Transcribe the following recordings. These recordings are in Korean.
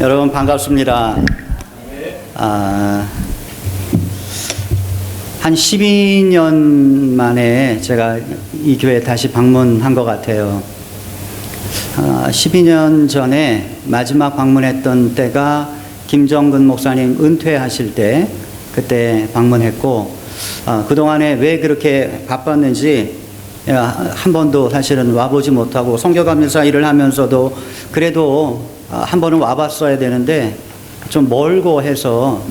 여러분 반갑습니다. 한 12년 만에 제가 이 교회에 다시 방문한 것 같아요. 12년 전에 마지막 방문했던 때가 김정근 목사님 은퇴하실 때 그때 방문했고, 그동안에 왜 그렇게 바빴는지 한 번도 사실은 와보지 못하고 성교감리사 일을 하면서도 그래도 한 번은 와봤어야 되는데 좀 멀고 해서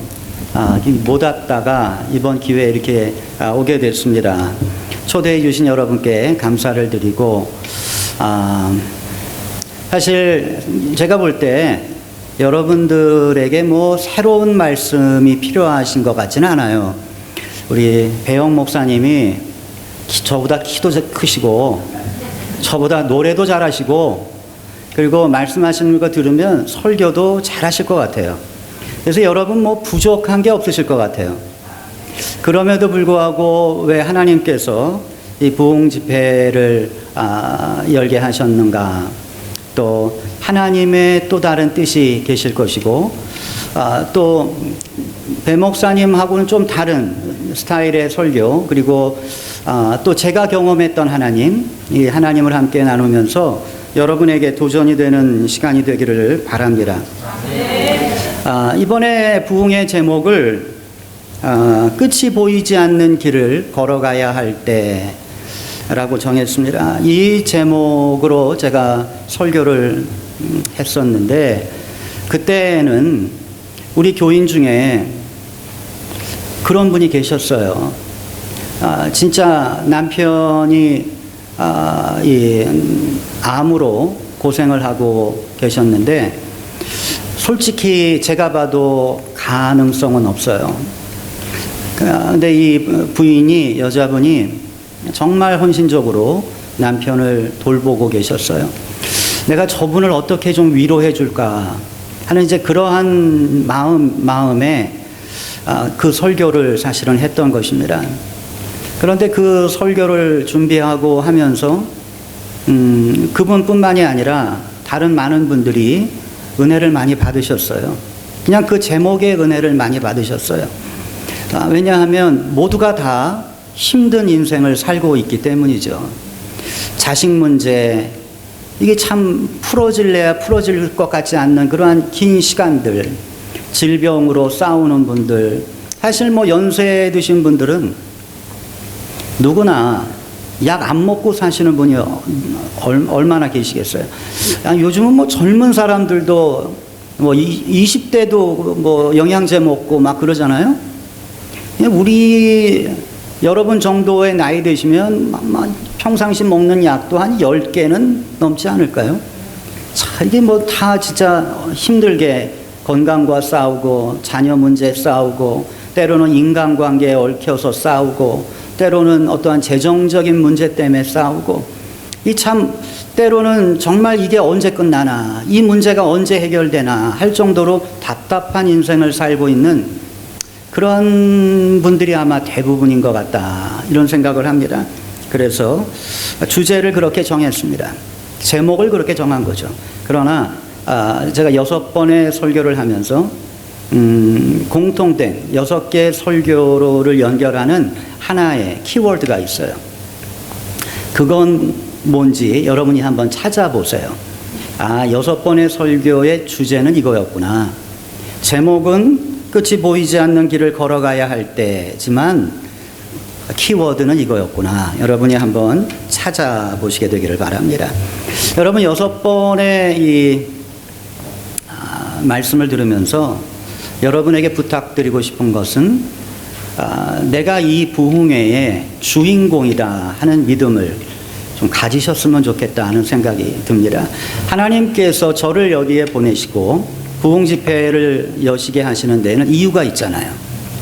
못 왔다가 이번 기회에 이렇게 오게 됐습니다. 초대해 주신 여러분께 감사를 드리고, 사실 제가 볼 때 여러분들에게 뭐 새로운 말씀이 필요하신 것 같지는 않아요. 우리 배영 목사님이 저보다 키도 크시고 저보다 노래도 잘하시고 그리고 말씀하시는 거 들으면 설교도 잘하실 것 같아요. 그래서 여러분 뭐 부족한 게 없으실 것 같아요. 그럼에도 불구하고 왜 하나님께서 이 부흥 집회를 열게 하셨는가, 또 하나님의 또 다른 뜻이 계실 것이고, 또 배 목사님하고는 좀 다른 스타일의 설교, 그리고 또 제가 경험했던 하나님, 이 하나님을 함께 나누면서 여러분에게 도전이 되는 시간이 되기를 바랍니다. 이번에 부흥의 제목을 끝이 보이지 않는 길을 걸어가야 할 때라고 정했습니다. 이 제목으로 제가 설교를 했었는데, 그때는 우리 교인 중에 그런 분이 계셨어요. 진짜 남편이 이 암으로 고생을 하고 계셨는데 솔직히 제가 봐도 가능성은 없어요. 근데 이 부인이, 여자분이 정말 헌신적으로 남편을 돌보고 계셨어요. 내가 저분을 어떻게 좀 위로해 줄까 하는 이제 그러한 마음에 그 설교를 사실은 했던 것입니다. 그런데 그 설교를 준비하고 하면서 그분뿐만이 아니라 다른 많은 분들이 은혜를 많이 받으셨어요. 그냥 그 제목의 은혜를 많이 받으셨어요. 왜냐하면 모두가 다 힘든 인생을 살고 있기 때문이죠. 자식 문제, 이게 참 풀어질래야 풀어질 것 같지 않는 그러한 긴 시간들, 질병으로 싸우는 분들, 사실 뭐 연세 드신 분들은 누구나 약 안 먹고 사시는 분이 얼마나 계시겠어요. 요즘은 뭐 젊은 사람들도 뭐 20대도 뭐 영양제 먹고 막 그러잖아요. 우리 여러분 정도의 나이 되시면 평상시 먹는 약도 한 10개는 넘지 않을까요? 자, 이게 뭐 다 진짜 힘들게 건강과 싸우고 자녀 문제 싸우고 때로는 인간관계에 얽혀서 싸우고 때로는 어떠한 재정적인 문제 때문에 싸우고, 이 참 때로는 정말 이게 언제 끝나나, 이 문제가 언제 해결되나 할 정도로 답답한 인생을 살고 있는 그런 분들이 아마 대부분인 것 같다, 이런 생각을 합니다. 그래서 주제를 그렇게 정했습니다. 제목을 그렇게 정한 거죠. 그러나 제가 6번의 설교를 하면서 공통된 6개 설교를 연결하는 하나의 키워드가 있어요. 그건 뭔지 여러분이 한번 찾아보세요. 6번의 설교의 주제는 이거였구나. 제목은 끝이 보이지 않는 길을 걸어가야 할 때지만 키워드는 이거였구나. 여러분이 한번 찾아보시게 되기를 바랍니다. 여러분 6번의 이 말씀을 들으면서 여러분에게 부탁드리고 싶은 것은 내가 이 부흥회의 주인공이다 하는 믿음을 좀 가지셨으면 좋겠다 하는 생각이 듭니다. 하나님께서 저를 여기에 보내시고 부흥 집회를 여시게 하시는 데는 이유가 있잖아요.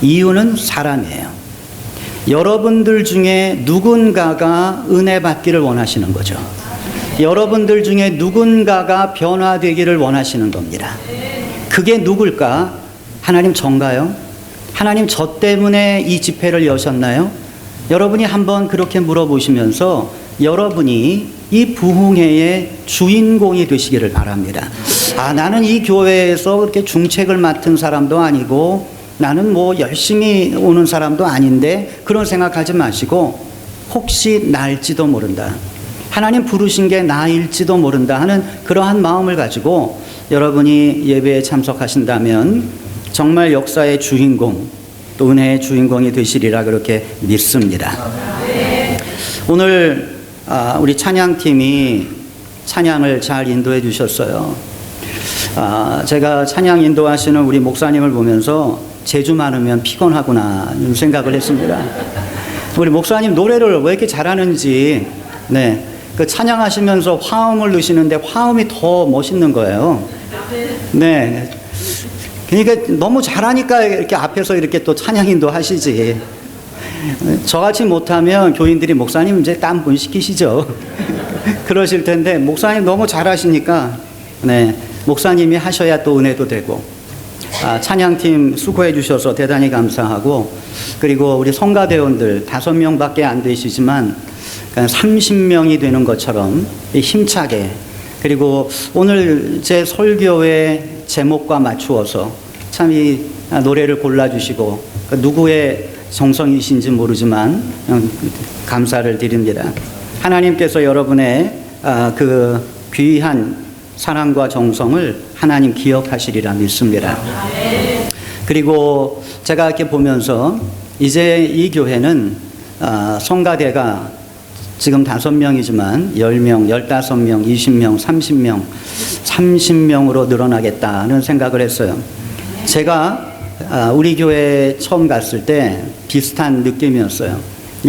이유는 사람이에요. 여러분들 중에 누군가가 은혜 받기를 원하시는 거죠. 여러분들 중에 누군가가 변화되기를 원하시는 겁니다. 그게 누굴까? 하나님 전가요? 하나님 저 때문에 이 집회를 여셨나요? 여러분이 한번 그렇게 물어보시면서 여러분이 이 부흥회의 주인공이 되시기를 바랍니다. 나는 이 교회에서 그렇게 중책을 맡은 사람도 아니고 나는 뭐 열심히 오는 사람도 아닌데 그런 생각하지 마시고 혹시 나일지도 모른다. 하나님 부르신 게 나일지도 모른다 하는 그러한 마음을 가지고 여러분이 예배에 참석하신다면 정말 역사의 주인공 또 은혜의 주인공이 되시리라 그렇게 믿습니다. 오늘 우리 찬양팀이 찬양을 잘 인도해 주셨어요. 제가 찬양 인도하시는 우리 목사님을 보면서 재주 많으면 피곤하구나 이런 생각을 했습니다. 우리 목사님 노래를 왜 이렇게 잘하는지, 네, 그 찬양하시면서 화음을 넣으시는데 화음이 더 멋있는 거예요. 네, 그러니까 너무 잘하니까 이렇게 앞에서 이렇게 또 찬양 인도하시지. 저같이 못하면 교인들이 목사님 이제 딴 분 시키시죠. 그러실 텐데 목사님 너무 잘하시니까, 네, 목사님이 하셔야 또 은혜도 되고. 찬양팀 수고해 주셔서 대단히 감사하고, 그리고 우리 성가대원들 5명밖에 안 되시지만 30명이 되는 것처럼 힘차게, 그리고 오늘 제 설교의 제목과 맞추어서 참 이 노래를 골라주시고 누구의 정성이신지 모르지만 감사를 드립니다. 하나님께서 여러분의 그 귀한 사랑과 정성을 하나님 기억하시리라 믿습니다. 그리고 제가 이렇게 보면서 이제 이 교회는 성가대가 지금 5명이지만 10명, 15명, 20명, 30명, 30명으로 늘어나겠다는 생각을 했어요. 제가 우리 교회에 처음 갔을 때 비슷한 느낌이었어요.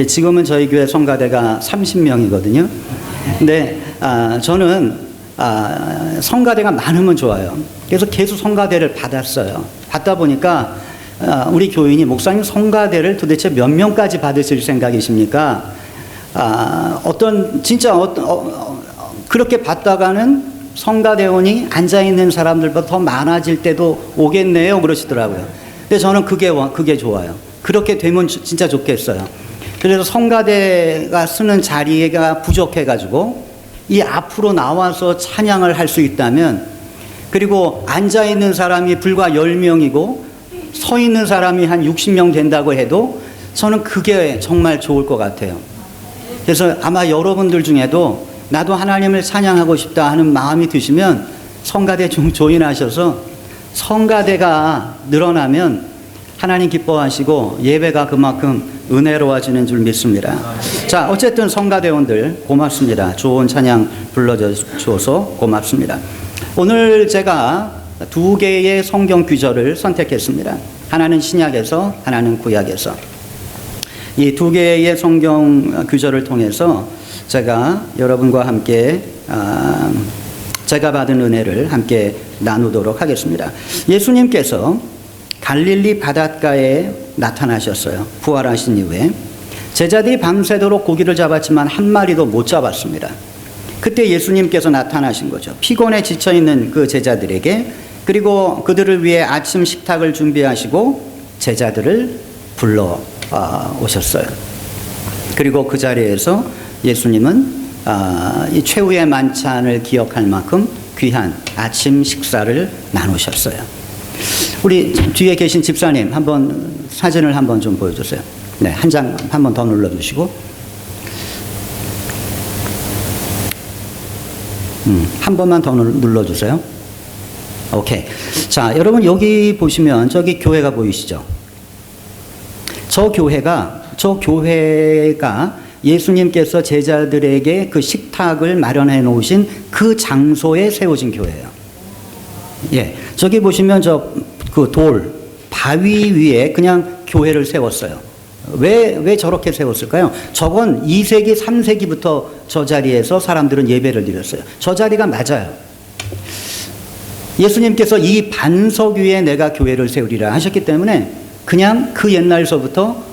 지금은 저희 교회 성가대가 30명이거든요. 근데 저는 성가대가 많으면 좋아요. 그래서 계속 성가대를 받았어요. 받다 보니까 우리 교인이 목사님 성가대를 도대체 몇 명까지 받으실 생각이십니까? 그렇게 받다가는 성가대원이 앉아있는 사람들보다 더 많아질 때도 오겠네요 그러시더라고요. 근데 저는 그게 좋아요. 그렇게 되면 진짜 좋겠어요. 그래서 성가대가 쓰는 자리가 부족해가지고 이 앞으로 나와서 찬양을 할 수 있다면, 그리고 앉아있는 사람이 불과 10명이고 서 있는 사람이 한 60명 된다고 해도 저는 그게 정말 좋을 것 같아요. 그래서 아마 여러분들 중에도 나도 하나님을 찬양하고 싶다 하는 마음이 드시면 성가대 좀 조인하셔서 성가대가 늘어나면 하나님 기뻐하시고 예배가 그만큼 은혜로워지는 줄 믿습니다. 자, 어쨌든 성가대원들 고맙습니다. 좋은 찬양 불러줘서 고맙습니다. 오늘 제가 2개의 성경 구절을 선택했습니다. 하나는 신약에서, 하나는 구약에서. 이 2개의 성경 구절을 통해서 제가 여러분과 함께 제가 받은 은혜를 함께 나누도록 하겠습니다. 예수님께서 갈릴리 바닷가에 나타나셨어요. 부활하신 이후에. 제자들이 밤새도록 고기를 잡았지만 한 마리도 못 잡았습니다. 그때 예수님께서 나타나신 거죠. 피곤에 지쳐있는 그 제자들에게, 그리고 그들을 위해 아침 식탁을 준비하시고 제자들을 불러 오셨어요. 그리고 그 자리에서 예수님은 이 최후의 만찬을 기억할 만큼 귀한 아침 식사를 나누셨어요. 우리 뒤에 계신 집사님 한번 사진을 한번 좀 보여주세요. 네, 한 장 한 번 더 눌러주시고, 한 번만 더 눌러주세요. 오케이. 자, 여러분 여기 보시면 저기 교회가 보이시죠? 저 교회가 예수님께서 제자들에게 그 식탁을 마련해 놓으신 그 장소에 세워진 교회예요. 예, 저기 보시면 그 바위 위에 그냥 교회를 세웠어요. 왜 저렇게 세웠을까요? 저건 2세기, 3세기부터 저 자리에서 사람들은 예배를 드렸어요. 저 자리가 맞아요. 예수님께서 이 반석 위에 내가 교회를 세우리라 하셨기 때문에 그냥 그 옛날서부터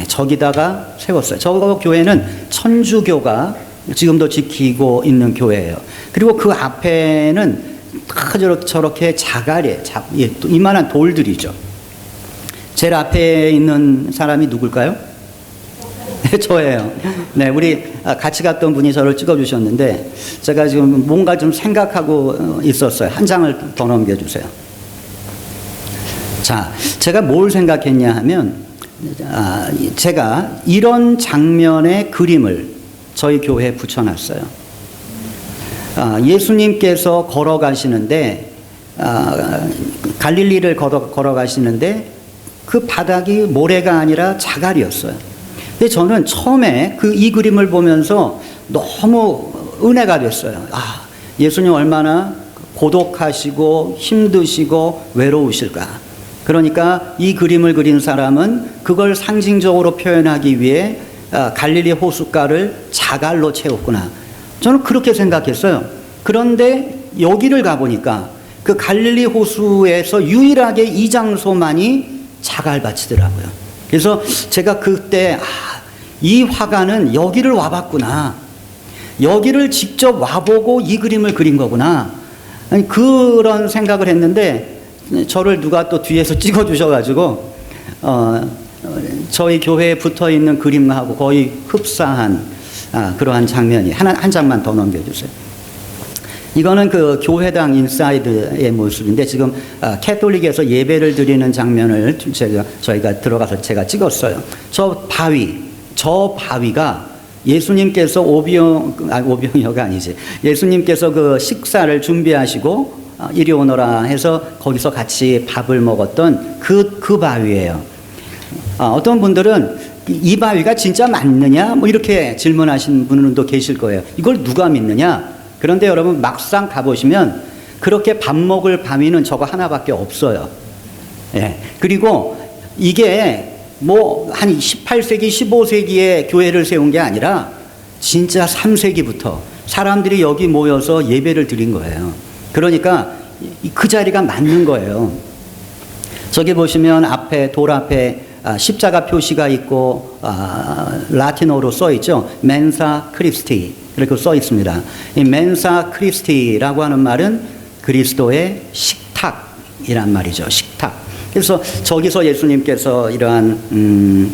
저기다가 세웠어요. 저 교회는 천주교가 지금도 지키고 있는 교회예요. 그리고 그 앞에는 다 저렇게 이만한 돌들이죠. 제일 앞에 있는 사람이 누굴까요? 네, 저예요. 네, 우리 같이 갔던 분이 저를 찍어주셨는데 제가 지금 뭔가 좀 생각하고 있었어요. 한 장을 더 넘겨주세요. 자, 제가 뭘 생각했냐 하면 제가 이런 장면의 그림을 저희 교회에 붙여놨어요. 예수님께서 걸어가시는데 갈릴리를 걸어가시는데 그 바닥이 모래가 아니라 자갈이었어요. 근데 저는 처음에 이 그림을 보면서 너무 은혜가 됐어요. 예수님 얼마나 고독하시고 힘드시고 외로우실까. 그러니까 이 그림을 그린 사람은 그걸 상징적으로 표현하기 위해 갈릴리 호숫가를 자갈로 채웠구나. 저는 그렇게 생각했어요. 그런데 여기를 가보니까 그 갈릴리 호수에서 유일하게 이 장소만이 자갈밭이더라고요. 그래서 제가 그때 이 화가는 여기를 와봤구나. 여기를 직접 와보고 이 그림을 그린 거구나. 그런 생각을 했는데 저를 누가 또 뒤에서 찍어주셔가지고 저희 교회에 붙어있는 그림하고 거의 흡사한 그러한 장면이 한 장만 더 넘겨주세요. 이거는 그 교회당 인사이드의 모습인데 지금 캐톨릭에서 예배를 드리는 장면을 저희가 들어가서 제가 찍었어요. 저 바위가 예수님께서 오병이어가 아니지. 예수님께서 그 식사를 준비하시고 이리 오너라 해서 거기서 같이 밥을 먹었던 그 바위예요. 어떤 분들은 이 바위가 진짜 맞느냐? 뭐 이렇게 질문하신 분들도 계실 거예요. 이걸 누가 믿느냐? 그런데 여러분 막상 가보시면 그렇게 밥 먹을 바위는 저거 하나밖에 없어요. 예. 그리고 이게 뭐 한 18세기, 15세기에 교회를 세운 게 아니라 진짜 3세기부터 사람들이 여기 모여서 예배를 드린 거예요. 그러니까 그 자리가 맞는 거예요. 저기 보시면 돌 앞에 십자가 표시가 있고 라틴어로 써 있죠. 멘사 크리스티 이렇게 써 있습니다. 이 멘사 크리스티라고 하는 말은 그리스도의 식탁이란 말이죠. 식탁. 그래서 저기서 예수님께서 이러한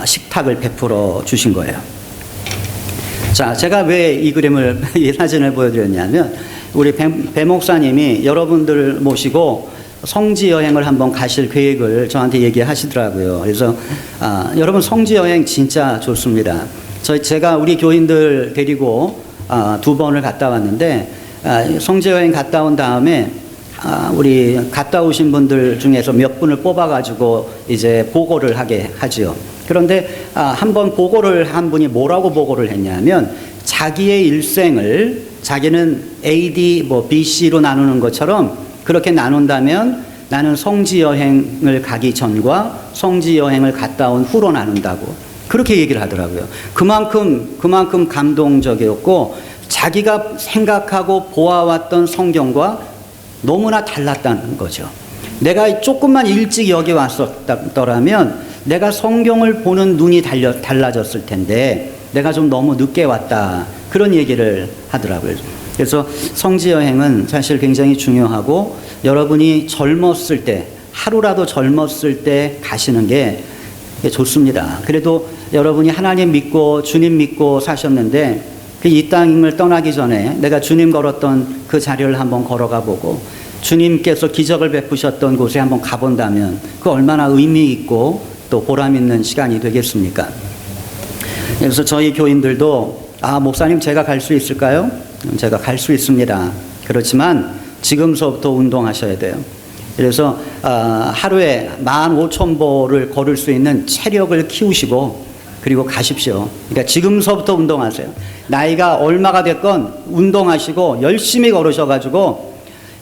식탁을 베풀어 주신 거예요. 자, 제가 왜 이 그림을 이 사진을 보여드렸냐면 우리 배 목사님이 여러분들 모시고 성지 여행을 한번 가실 계획을 저한테 얘기하시더라고요. 그래서 여러분 성지 여행 진짜 좋습니다. 제가 우리 교인들 데리고 2번을 갔다 왔는데 성지 여행 갔다 온 다음에 우리 갔다 오신 분들 중에서 몇 분을 뽑아가지고 이제 보고를 하게 하지요. 그런데 한번 보고를 한 분이 뭐라고 보고를 했냐면 자기의 일생을 자기는 AD BC로 나누는 것처럼 그렇게 나눈다면 나는 성지 여행을 가기 전과 성지 여행을 갔다 온 후로 나눈다고 그렇게 얘기를 하더라고요. 그만큼 감동적이었고 자기가 생각하고 보아왔던 성경과 너무나 달랐다는 거죠. 내가 조금만 일찍 여기 왔었더라면 내가 성경을 보는 눈이 달라졌을 텐데 내가 좀 너무 늦게 왔다. 그런 얘기를 하더라고요. 그래서 성지 여행은 사실 굉장히 중요하고 여러분이 젊었을 때 하루라도 젊었을 때 가시는 게 좋습니다. 그래도 여러분이 하나님 믿고 주님 믿고 사셨는데 이 땅을 떠나기 전에 내가 주님 걸었던 그 자리를 한번 걸어가 보고 주님께서 기적을 베푸셨던 곳에 한번 가본다면 그 얼마나 의미 있고 또 보람 있는 시간이 되겠습니까? 그래서 저희 교인들도 목사님 제가 갈 수 있을까요? 제가 갈 수 있습니다. 그렇지만 지금서부터 운동하셔야 돼요. 그래서 하루에 15,000보를 걸을 수 있는 체력을 키우시고 그리고 가십시오. 그러니까 지금서부터 운동하세요. 나이가 얼마가 됐건 운동하시고 열심히 걸으셔가지고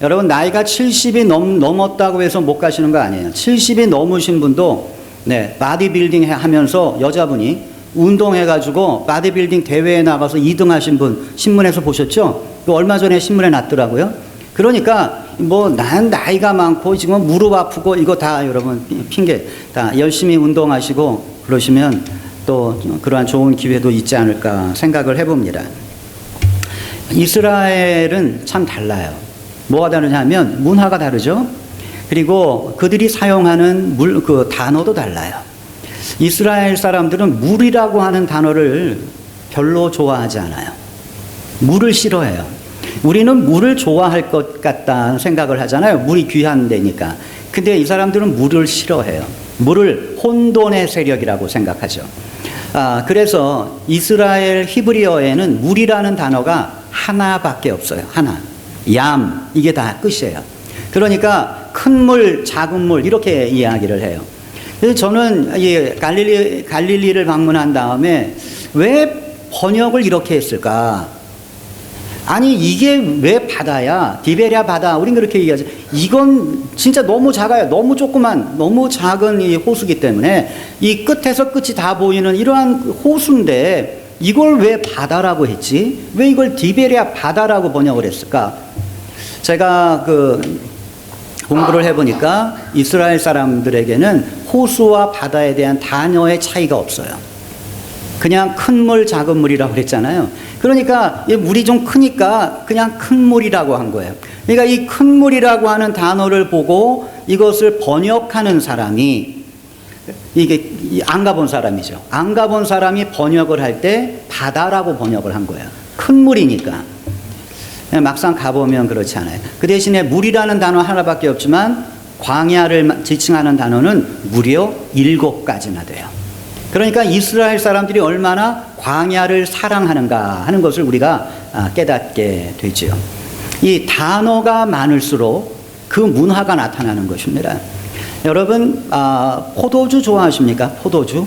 여러분 나이가 70이 넘었다고 해서 못 가시는 거 아니에요. 70이 넘으신 분도 바디빌딩 하면서 여자분이 운동해가지고 바디빌딩 대회에 나가서 2등 하신 분 신문에서 보셨죠? 얼마 전에 신문에 났더라고요. 그러니까 난 나이가 많고 지금 무릎 아프고 이거 다 여러분 핑계 다 열심히 운동하시고 그러시면 또 그러한 좋은 기회도 있지 않을까 생각을 해봅니다. 이스라엘은 참 달라요. 뭐가 다르냐 하면 문화가 다르죠. 그리고 그들이 사용하는 그 단어도 달라요. 이스라엘 사람들은 물이라고 하는 단어를 별로 좋아하지 않아요. 물을 싫어해요. 우리는 물을 좋아할 것 같다는 생각을 하잖아요. 물이 귀한 데니까. 근데 이 사람들은 물을 싫어해요. 물을 혼돈의 세력이라고 생각하죠. 그래서 이스라엘 히브리어에는 물이라는 단어가 하나밖에 없어요. 하나. 얌. 이게 다 끝이에요. 그러니까 큰 물, 작은 물 이렇게 이야기를 해요. 그래서 저는 이 갈릴리를 방문한 다음에 왜 번역을 이렇게 했을까? 아니 이게 왜 바다야? 디베랴 바다. 우린 그렇게 얘기하죠. 이건 진짜 너무 작아요. 너무 조그만, 너무 작은 이 호수기 때문에 이 끝에서 끝이 다 보이는 이러한 호수인데 이걸 왜 바다라고 했지? 왜 이걸 디베랴 바다라고 번역을 했을까? 제가 공부를 해보니까 이스라엘 사람들에게는 호수와 바다에 대한 단어의 차이가 없어요. 그냥 큰 물, 작은 물이라고 그랬잖아요. 그러니까 물이 좀 크니까 그냥 큰 물이라고 한 거예요. 그러니까 이 큰 물이라고 하는 단어를 보고 이것을 번역하는 사람이 이게 안 가본 사람이죠. 안 가본 사람이 번역을 할 때 바다라고 번역을 한 거예요. 큰 물이니까. 막상 가보면 그렇지 않아요. 그 대신에 물이라는 단어 하나밖에 없지만 광야를 지칭하는 단어는 무려 7가지나 돼요. 그러니까 이스라엘 사람들이 얼마나 광야를 사랑하는가 하는 것을 우리가 깨닫게 되죠. 이 단어가 많을수록 그 문화가 나타나는 것입니다. 여러분, 포도주 좋아하십니까? 포도주?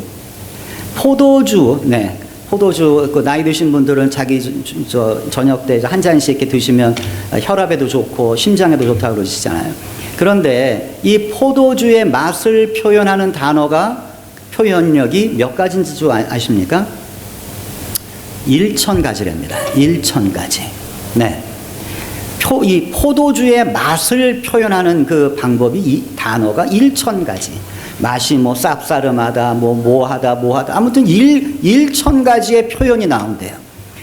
네. 포도주, 나이 드신 분들은 자기 저녁 때 한 잔씩 이렇게 드시면 혈압에도 좋고 심장에도 좋다고 그러시잖아요. 그런데 이 포도주의 맛을 표현하는 단어가 표현력이 몇 가지인지 좀 아십니까? 1000가지랍니다. 1000가지. 네. 이 포도주의 맛을 표현하는 그 방법이 이 단어가 1000가지. 맛이 뭐 쌉싸름하다, 뭐하다. 아무튼 1000가지의 표현이 나온대요.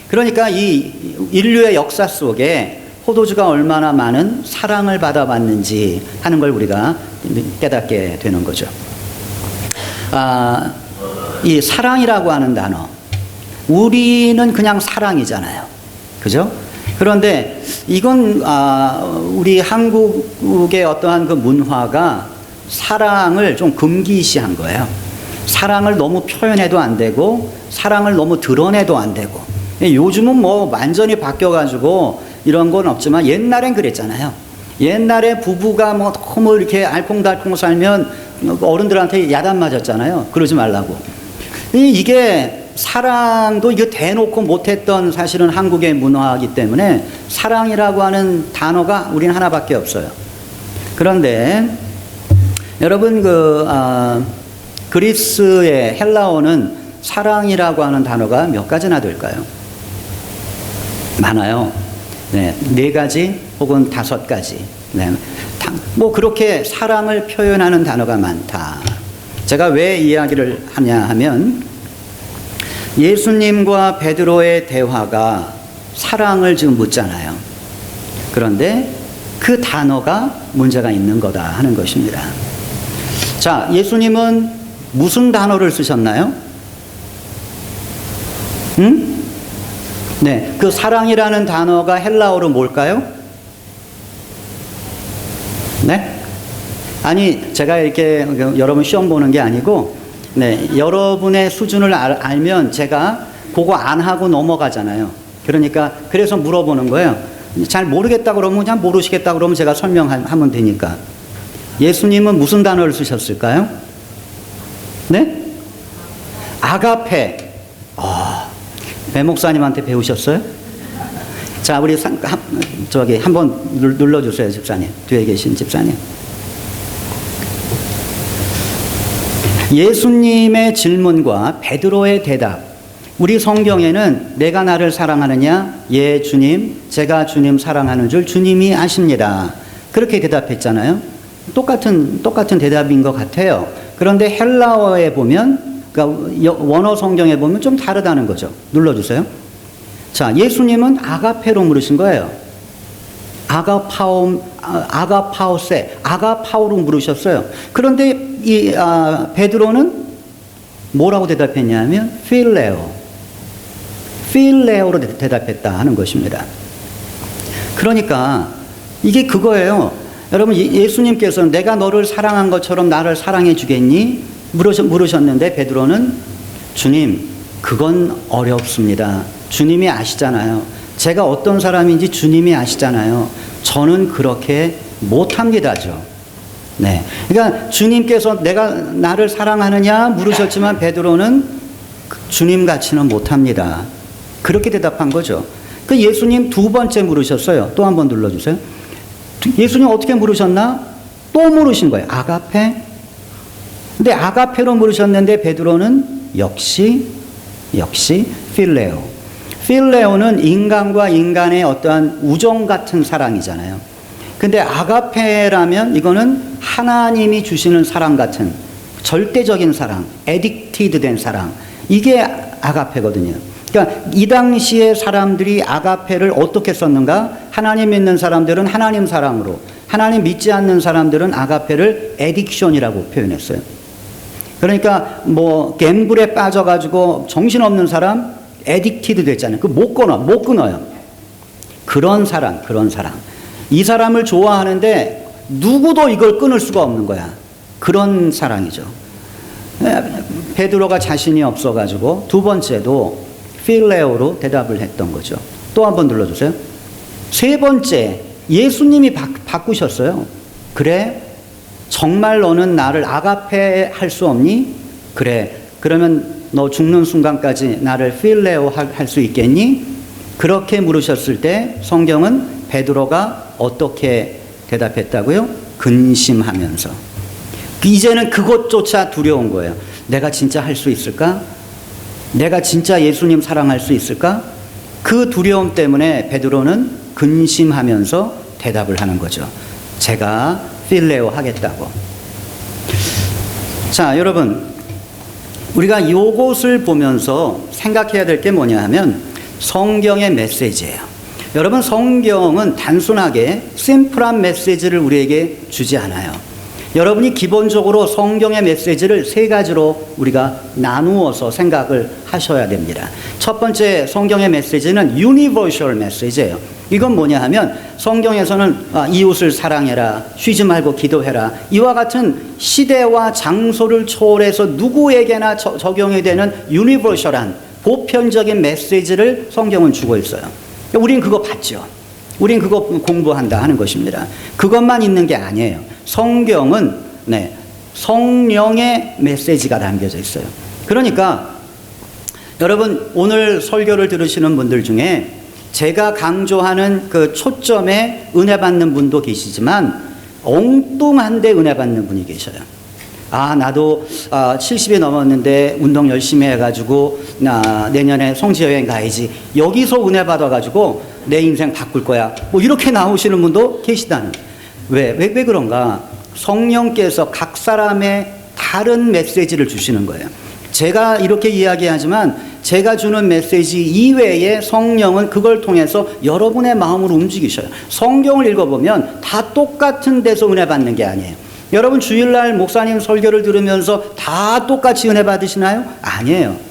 그러니까 이 인류의 역사 속에 포도주가 얼마나 많은 사랑을 받아봤는지 하는 걸 우리가 깨닫게 되는 거죠. 이 사랑이라고 하는 단어, 우리는 그냥 사랑이잖아요. 그죠? 그런데 이건 우리 한국의 어떠한 그 문화가 사랑을 좀 금기시한 거예요. 사랑을 너무 표현해도 안 되고 사랑을 너무 드러내도 안 되고. 요즘은 뭐 완전히 바뀌어가지고 이런 건 없지만 옛날엔 그랬잖아요. 옛날에 부부가 뭐 너무 이렇게 알콩달콩 살면 어른들한테 야단 맞았잖아요. 그러지 말라고. 이게 사랑도 이거 대놓고 못했던 사실은 한국의 문화이기 때문에 사랑이라고 하는 단어가 우리는 하나밖에 없어요. 그런데 여러분 그리스의 헬라어는 사랑이라고 하는 단어가 몇 가지나 될까요? 많아요. 네, 4가지 혹은 5가지. 네, 뭐 그렇게 사랑을 표현하는 단어가 많다. 제가 왜 이야기를 하냐 하면 예수님과 베드로의 대화가 사랑을 지금 묻잖아요. 그런데 그 단어가 문제가 있는 거다 하는 것입니다. 자, 예수님은 무슨 단어를 쓰셨나요? 네, 그 사랑이라는 단어가 헬라어로 뭘까요? 네? 아니, 제가 이렇게 여러분 시험 보는 게 아니고, 네, 여러분의 수준을 알면 제가 그거 안 하고 넘어가잖아요. 그러니까 그래서 물어보는 거예요. 잘 모르겠다 그러면 그냥 모르시겠다 그러면 제가 설명하면 되니까. 예수님은 무슨 단어를 쓰셨을까요? 네? 아가페. 배 목사님한테 배우셨어요? 자, 우리 한번 눌러주세요, 집사님. 뒤에 계신 집사님. 예수님의 질문과 베드로의 대답. 우리 성경에는 내가 나를 사랑하느냐? 예, 주님. 제가 주님 사랑하는 줄 주님이 아십니다. 그렇게 대답했잖아요. 똑같은 대답인 것 같아요. 그런데 헬라어에 보면, 그러니까 원어 성경에 보면 좀 다르다는 거죠. 눌러주세요. 자, 예수님은 아가페로 물으신 거예요. 아가파오로 물으셨어요. 그런데 이 베드로는 뭐라고 대답했냐면 필레오. 필레오로 대답했다 하는 것입니다. 그러니까 이게 그거예요. 여러분, 예수님께서는 내가 너를 사랑한 것처럼 나를 사랑해 주겠니? 물으셨는데 베드로는 주님, 그건 어렵습니다. 주님이 아시잖아요. 제가 어떤 사람인지 주님이 아시잖아요. 저는 그렇게 못합니다죠. 네. 그러니까 주님께서 내가 나를 사랑하느냐 물으셨지만 베드로는 주님 같이는 못합니다. 그렇게 대답한 거죠. 그 예수님 두 번째 물으셨어요. 또 한 번 눌러주세요. 예수님 어떻게 물으셨나? 또 물으신 거예요. 아가페? 근데 아가페로 물으셨는데 베드로는 역시 필레오. 필레오는 인간과 인간의 어떠한 우정 같은 사랑이잖아요. 근데 아가페라면 이거는 하나님이 주시는 사랑 같은 절대적인 사랑, 에딕티드 된 사랑. 이게 아가페거든요. 그러니까 이 당시에 사람들이 아가페를 어떻게 썼는가? 하나님 믿는 사람들은 하나님 사랑으로, 하나님 믿지 않는 사람들은 아가페를 에딕션이라고 표현했어요. 그러니까 뭐 갬블에 빠져가지고 정신없는 사람 에딕티드 됐잖아요. 못 끊어요. 그런 사랑. 이 사람을 좋아하는데 누구도 이걸 끊을 수가 없는 거야. 그런 사랑이죠. 베드로가 자신이 없어가지고 두 번째도 필레오로 대답을 했던 거죠. 또 한 번 눌러주세요. 세 번째, 예수님이 바꾸셨어요. 그래? 정말 너는 나를 아가페 할 수 없니? 그래. 그러면 너 죽는 순간까지 나를 필레오 할 수 있겠니? 그렇게 물으셨을 때 성경은 베드로가 어떻게 대답했다고요? 근심하면서. 이제는 그것조차 두려운 거예요. 내가 진짜 할 수 있을까? 내가 진짜 예수님 사랑할 수 있을까? 그 두려움 때문에 베드로는 근심하면서 대답을 하는 거죠. 제가 필레오 하겠다고. 자, 여러분, 우리가 이것을 보면서 생각해야 될 게 뭐냐 하면 성경의 메시지예요. 여러분, 성경은 단순하게 심플한 메시지를 우리에게 주지 않아요. 여러분이 기본적으로 성경의 메시지를 세 가지로 우리가 나누어서 생각을 하셔야 됩니다. 첫 번째 성경의 메시지는 유니버셜 메시지예요. 이건 뭐냐 하면 성경에서는 이웃을 사랑해라, 쉬지 말고 기도해라, 이와 같은 시대와 장소를 초월해서 누구에게나 적용이 되는 유니버셜한 보편적인 메시지를 성경은 주고 있어요. 우린 그거 봤죠. 우린 그거 공부한다 하는 것입니다. 그것만 있는 게 아니에요. 성경은 성령의 메시지가 담겨져 있어요. 그러니까 여러분, 오늘 설교를 들으시는 분들 중에 제가 강조하는 그 초점에 은혜 받는 분도 계시지만 엉뚱한데 은혜 받는 분이 계셔요. 나도 70이 넘었는데 운동 열심히 해가지고 내년에 성지여행 가야지, 여기서 은혜 받아가지고 내 인생 바꿀 거야, 뭐 이렇게 나오시는 분도 계시다는. 왜 그런가? 성령께서 각 사람의 다른 메시지를 주시는 거예요. 제가 이렇게 이야기하지만 제가 주는 메시지 이외에 성령은 그걸 통해서 여러분의 마음으로 움직이셔요. 성경을 읽어보면 다 똑같은 데서 은혜 받는 게 아니에요. 여러분, 주일날 목사님 설교를 들으면서 다 똑같이 은혜 받으시나요? 아니에요.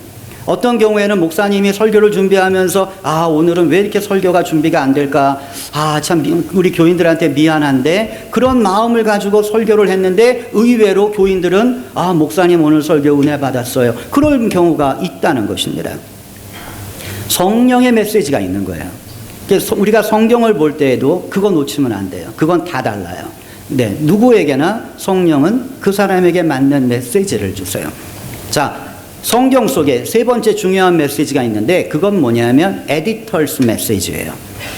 어떤 경우에는 목사님이 설교를 준비하면서 오늘은 왜 이렇게 설교가 준비가 안 될까? 참 우리 교인들한테 미안한데, 그런 마음을 가지고 설교를 했는데 의외로 교인들은 목사님 오늘 설교 은혜 받았어요, 그런 경우가 있다는 것입니다. 성령의 메시지가 있는 거예요. 그래서 우리가 성경을 볼 때에도 그거 놓치면 안 돼요. 그건 다 달라요. 누구에게나 성령은 그 사람에게 맞는 메시지를 주세요. 자, 성경 속에 세 번째 중요한 메시지가 있는데 그건 뭐냐면 에디터스 메시지예요.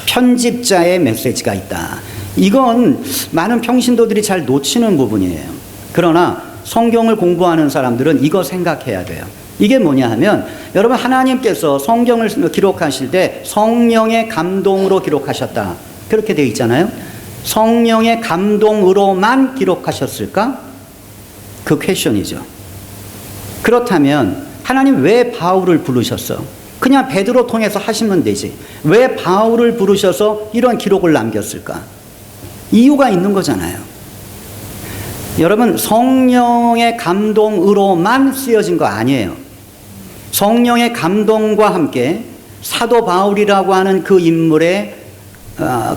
편집자의 메시지가 있다. 이건 많은 평신도들이 잘 놓치는 부분이에요. 그러나 성경을 공부하는 사람들은 이거 생각해야 돼요. 이게 뭐냐 하면 여러분, 하나님께서 성경을 기록하실 때 성령의 감동으로 기록하셨다, 그렇게 되어 있잖아요. 성령의 감동으로만 기록하셨을까? 그 퀘션이죠. 그렇다면 하나님 왜 바울을 부르셨어? 그냥 베드로 통해서 하시면 되지. 왜 바울을 부르셔서 이런 기록을 남겼을까? 이유가 있는 거잖아요. 여러분, 성령의 감동으로만 쓰여진 거 아니에요. 성령의 감동과 함께 사도 바울이라고 하는 그 인물의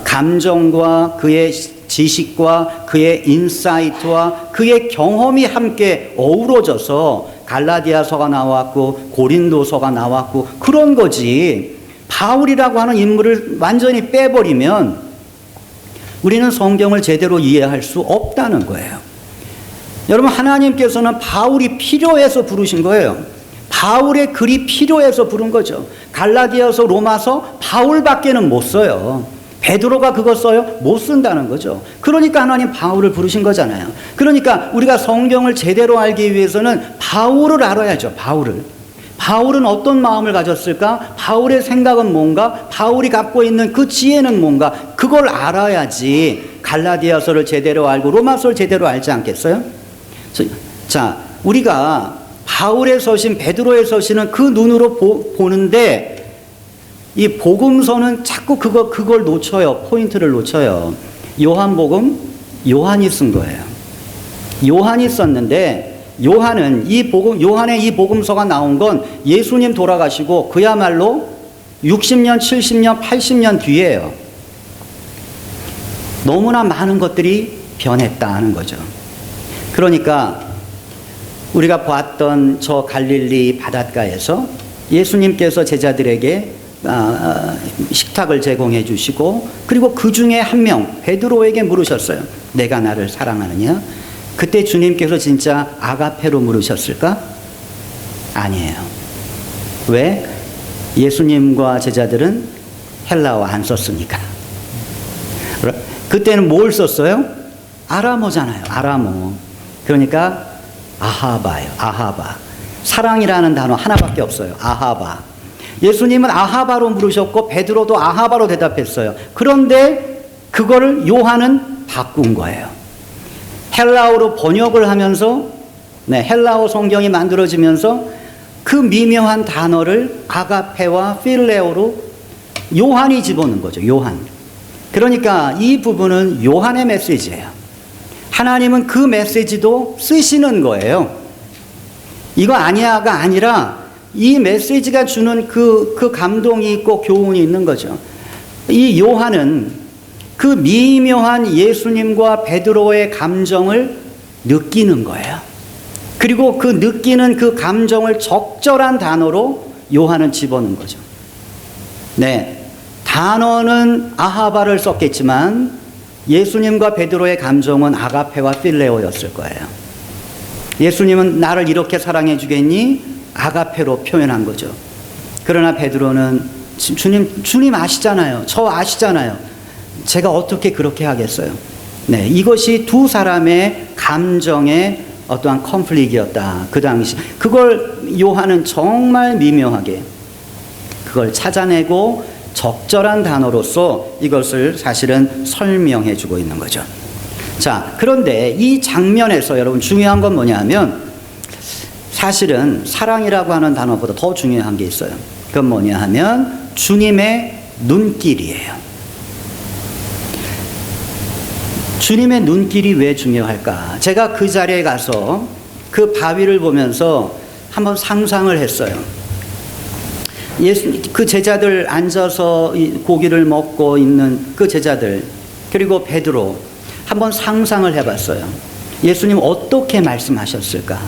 감정과 그의 지식과 그의 인사이트와 그의 경험이 함께 어우러져서 갈라디아서가 나왔고 고린도서가 나왔고 그런 거지. 바울이라고 하는 인물을 완전히 빼버리면 우리는 성경을 제대로 이해할 수 없다는 거예요. 여러분, 하나님께서는 바울이 필요해서 부르신 거예요. 바울의 글이 필요해서 부른 거죠. 갈라디아서, 로마서 바울밖에는 못 써요. 베드로가 그거 써요? 못 쓴다는 거죠. 그러니까 하나님 바울을 부르신 거잖아요. 그러니까 우리가 성경을 제대로 알기 위해서는 바울을 알아야죠. 바울은 어떤 마음을 가졌을까? 바울의 생각은 뭔가? 바울이 갖고 있는 그 지혜는 뭔가? 그걸 알아야지 갈라디아서를 제대로 알고 로마서를 제대로 알지 않겠어요? 자, 우리가 바울의 서신, 베드로의 서신은 그 눈으로 보는데 이 복음서는 자꾸 그걸 놓쳐요. 포인트를 놓쳐요. 요한복음, 요한이 쓴 거예요. 요한이 썼는데 요한의 이 복음서가 나온 건 예수님 돌아가시고 그야말로 60년, 70년, 80년 뒤에요. 너무나 많은 것들이 변했다는 거죠. 그러니까 우리가 봤던 저 갈릴리 바닷가에서 예수님께서 제자들에게 식탁을 제공해 주시고 그리고 그 중에 한 명 베드로에게 물으셨어요. 내가 나를 사랑하느냐? 그때 주님께서 진짜 아가페로 물으셨을까? 아니에요. 왜? 예수님과 제자들은 헬라어 안 썼으니까. 그때는 뭘 썼어요? 아람어잖아요. 아람어. 그러니까 아하바예요. 아하바. 사랑이라는 단어 하나밖에 없어요. 아하바. 예수님은 아하바로 물으셨고 베드로도 아하바로 대답했어요. 그런데 그거를 요한은 바꾼 거예요. 헬라어로 번역을 하면서 헬라어 성경이 만들어지면서 그 미묘한 단어를 아가페와 필레오로 요한이 집어넣은 거죠. 요한. 그러니까 이 부분은 요한의 메시지예요. 하나님은 그 메시지도 쓰시는 거예요. 이거 아니야가 아니라 이 메시지가 주는 그 감동이 있고 교훈이 있는 거죠. 이 요한은 그 미묘한 예수님과 베드로의 감정을 느끼는 거예요. 그리고 그 느끼는 그 감정을 적절한 단어로 요한은 집어넣은 거죠. 네. 단어는 아하바를 썼겠지만 예수님과 베드로의 감정은 아가페와 필레오였을 거예요. 예수님은 나를 이렇게 사랑해 주겠니? 아가페로 표현한 거죠. 그러나 베드로는 주님 아시잖아요. 저 아시잖아요. 제가 어떻게 그렇게 하겠어요? 네, 이것이 두 사람의 감정의 어떠한 컨플릭이었다. 그 당시 그걸 요한은 정말 미묘하게 그걸 찾아내고 적절한 단어로서 이것을 사실은 설명해 주고 있는 거죠. 자, 그런데 이 장면에서 여러분 중요한 건 뭐냐면 사실은 사랑이라고 하는 단어보다 더 중요한 게 있어요. 그건 뭐냐 하면 주님의 눈길이에요. 주님의 눈길이 왜 중요할까? 제가 그 자리에 가서 그 바위를 보면서 한번 상상을 했어요. 그 제자들 앉아서 고기를 먹고 있는 그 제자들 그리고 베드로 한번 상상을 해봤어요. 예수님 어떻게 말씀하셨을까?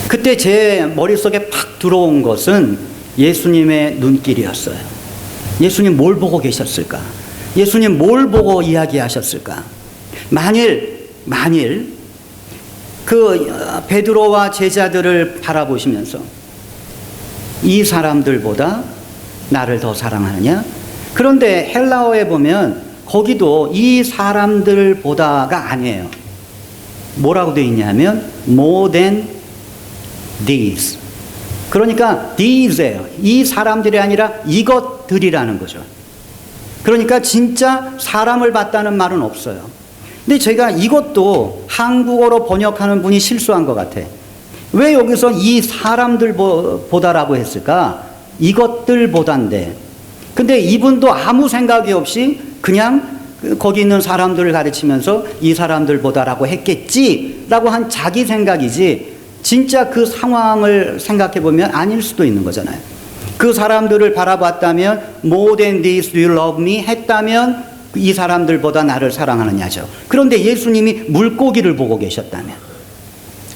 그때 제 머릿속에 팍 들어온 것은 예수님의 눈길이었어요. 예수님 뭘 보고 계셨을까? 예수님 뭘 보고 이야기하셨을까? 만일 그 베드로와 제자들을 바라보시면서 이 사람들보다 나를 더 사랑하느냐? 그런데 헬라어에 보면 거기도 이 사람들보다가 아니에요. 뭐라고 되어 있냐면 more than these. 그러니까 these예요. 이 사람들이 아니라 이것들이라는 거죠. 그러니까 진짜 사람을 봤다는 말은 없어요. 근데 제가 이것도 한국어로 번역하는 분이 실수한 것 같아. 왜 여기서 이 사람들보다라고 했을까? 이것들보단데. 근데 이분도 아무 생각이 없이 그냥 거기 있는 사람들을 가르치면서 이 사람들보다라고 했겠지라고 한 자기 생각이지 진짜 그 상황을 생각해 보면 아닐 수도 있는 거잖아요. 그 사람들을 바라봤다면 more than this do you love me 했다면 이 사람들보다 나를 사랑하느냐죠. 그런데 예수님이 물고기를 보고 계셨다면,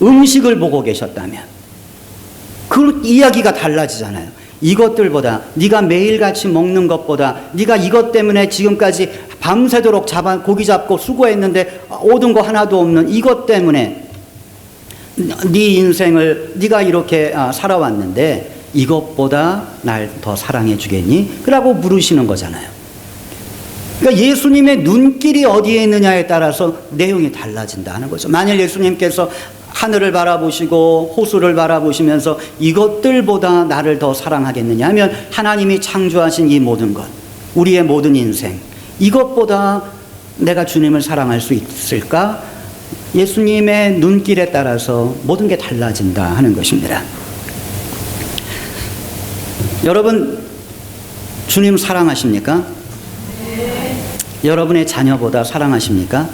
음식을 보고 계셨다면 그 이야기가 달라지잖아요. 이것들보다, 네가 매일같이 먹는 것보다, 네가 이것 때문에 지금까지 밤새도록 고기 잡고 수고했는데 얻은 거 하나도 없는 이것 때문에 네 인생을 네가 이렇게 살아왔는데 이것보다 날 더 사랑해 주겠니? 그라고 물으시는 거잖아요. 그러니까 예수님의 눈길이 어디에 있느냐에 따라서 내용이 달라진다는 거죠. 만일 예수님께서 하늘을 바라보시고 호수를 바라보시면서 이것들보다 나를 더 사랑하겠느냐 하면 하나님이 창조하신 이 모든 것, 우리의 모든 인생, 이것보다 내가 주님을 사랑할 수 있을까? 예수님의 눈길에 따라서 모든 게 달라진다 하는 것입니다. 여러분, 주님 사랑하십니까? 네. 여러분의 자녀보다 사랑하십니까?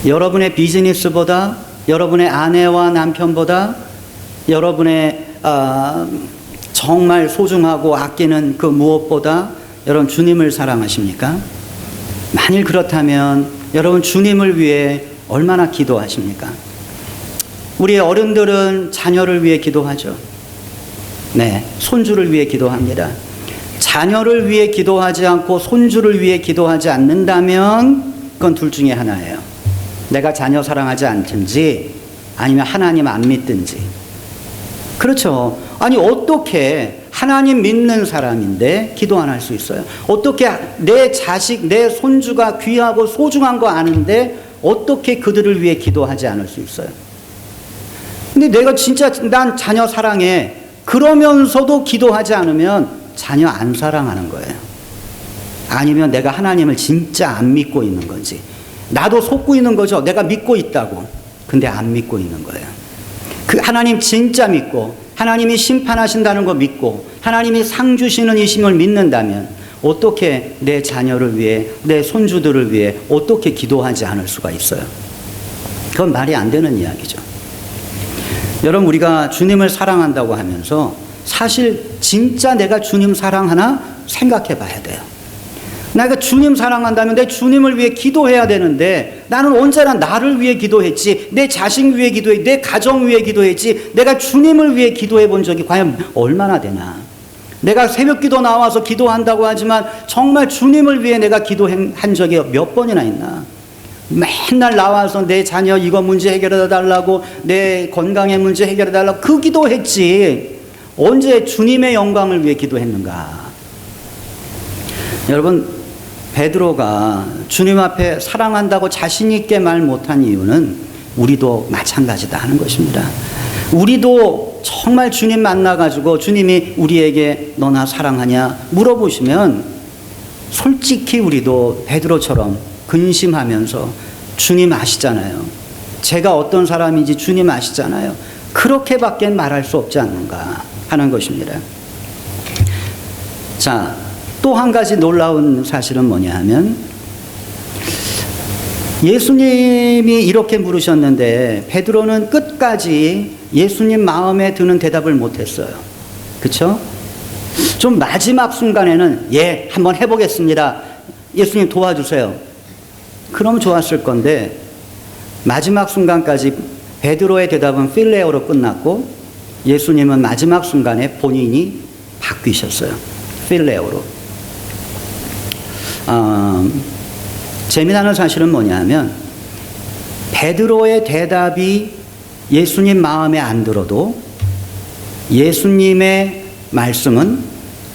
여러분의 비즈니스보다, 여러분의 아내와 남편보다, 여러분의 정말 소중하고 아끼는 그 무엇보다 여러분 주님을 사랑하십니까? 만일 그렇다면 여러분 주님을 위해 얼마나 기도하십니까? 우리 어른들은 자녀를 위해 기도하죠. 네, 손주를 위해 기도합니다. 자녀를 위해 기도하지 않고 손주를 위해 기도하지 않는다면 그건 둘 중에 하나예요. 내가 자녀 사랑하지 않든지 아니면 하나님 안 믿든지. 그렇죠. 아니 어떻게 하나님 믿는 사람인데 기도 안 할 수 있어요? 어떻게 내 자식, 내 손주가 귀하고 소중한 거 아는데 어떻게 그들을 위해 기도하지 않을 수 있어요? 근데 내가 진짜 난 자녀 사랑해. 그러면서도 기도하지 않으면 자녀 안 사랑하는 거예요. 아니면 내가 하나님을 진짜 안 믿고 있는 건지. 나도 속고 있는 거죠. 내가 믿고 있다고. 근데 안 믿고 있는 거예요. 그 하나님 진짜 믿고 하나님이 심판하신다는 거 믿고 하나님이 상 주시는 이심을 믿는다면 어떻게 내 자녀를 위해, 내 손주들을 위해 어떻게 기도하지 않을 수가 있어요? 그건 말이 안 되는 이야기죠. 여러분, 우리가 주님을 사랑한다고 하면서 사실 진짜 내가 주님 사랑하나 생각해 봐야 돼요. 내가 주님 사랑한다면 내 주님을 위해 기도해야 되는데 나는 언제나 나를 위해 기도했지, 내 자식 위해 기도했지, 내 가정 위해 기도했지, 내가 주님을 위해 기도해 본 적이 과연 얼마나 되나. 내가 새벽 기도 나와서 기도한다고 하지만 정말 주님을 위해 내가 기도한 적이 몇 번이나 있나. 맨날 나와서 내 자녀 이거 문제 해결해 달라고, 내 건강의 문제 해결해 달라고 그 기도했지 언제 주님의 영광을 위해 기도했는가. 여러분, 베드로가 주님 앞에 사랑한다고 자신 있게 말 못한 이유는 우리도 마찬가지다 하는 것입니다. 우리도 정말 주님 만나가지고 주님이 우리에게 너나 사랑하냐 물어보시면 솔직히 우리도 베드로처럼 근심하면서 주님 아시잖아요. 제가 어떤 사람인지 주님 아시잖아요. 그렇게밖에 말할 수 없지 않는가 하는 것입니다. 자, 또 한 가지 놀라운 사실은 뭐냐 하면 예수님이 이렇게 물으셨는데 베드로는 끝까지 예수님 마음에 드는 대답을 못했어요. 그렇죠? 좀 마지막 순간에는 예, 한번 해보겠습니다. 예수님 도와주세요. 그럼 좋았을 건데 마지막 순간까지 베드로의 대답은 필레오로 끝났고 예수님은 마지막 순간에 본인이 바뀌셨어요. 필레오로. 재미나는 사실은 뭐냐면 베드로의 대답이 예수님 마음에 안 들어도 예수님의 말씀은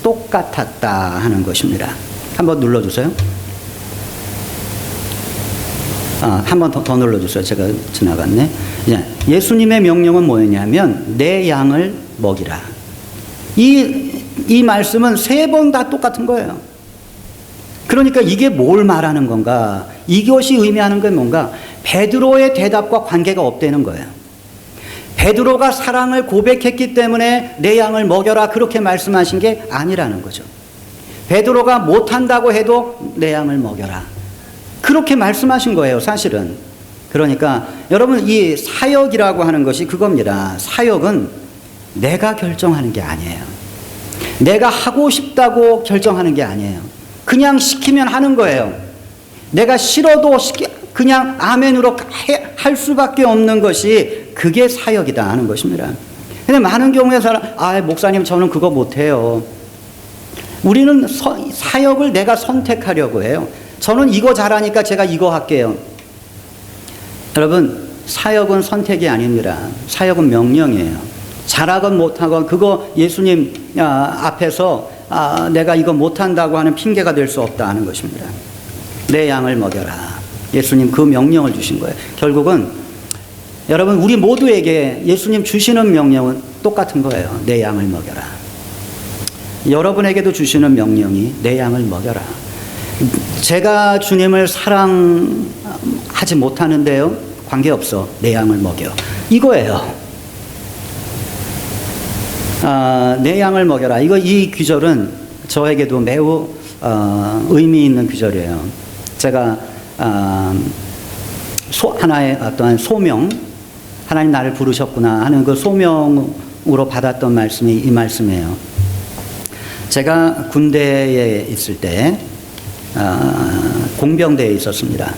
똑같았다 하는 것입니다. 한번 눌러주세요. 한 번 더 눌러주세요. 제가 지나갔네. 예수님의 명령은 뭐였냐면 내 양을 먹이라. 이 말씀은 3번 다 똑같은 거예요. 그러니까 이게 뭘 말하는 건가? 이것이 의미하는 건 뭔가? 베드로의 대답과 관계가 없다는 거예요. 베드로가 사랑을 고백했기 때문에 내 양을 먹여라 그렇게 말씀하신 게 아니라는 거죠. 베드로가 못한다고 해도 내 양을 먹여라. 그렇게 말씀하신 거예요, 사실은. 그러니까 여러분, 이 사역이라고 하는 것이 그겁니다. 사역은 내가 결정하는 게 아니에요. 내가 하고 싶다고 결정하는 게 아니에요. 그냥 시키면 하는 거예요. 내가 싫어도 그냥 아멘으로 할 수밖에 없는 것이 그게 사역이다 하는 것입니다. 근데 많은 경우에 목사님 저는 그거 못해요. 우리는 사역을 내가 선택하려고 해요. 저는 이거 잘하니까 제가 이거 할게요. 여러분, 사역은 선택이 아닙니다. 사역은 명령이에요. 잘하건 못하건 그거 예수님 앞에서 내가 이거 못한다고 하는 핑계가 될 수 없다 하는 것입니다. 내 양을 먹여라. 예수님 그 명령을 주신 거예요. 결국은 여러분, 우리 모두에게 예수님 주시는 명령은 똑같은 거예요. 내 양을 먹여라. 여러분에게도 주시는 명령이 내 양을 먹여라. 제가 주님을 사랑하지 못하는데요, 관계없어. 내 양을 먹여. 이거예요. 내 양을 먹여라. 이 귀절은 저에게도 매우 의미 있는 귀절이에요. 제가 하나의 어떠한 소명, 하나님 나를 부르셨구나 하는 그 소명으로 받았던 말씀이 이 말씀이에요. 제가 군대에 있을 때 공병대에 있었습니다.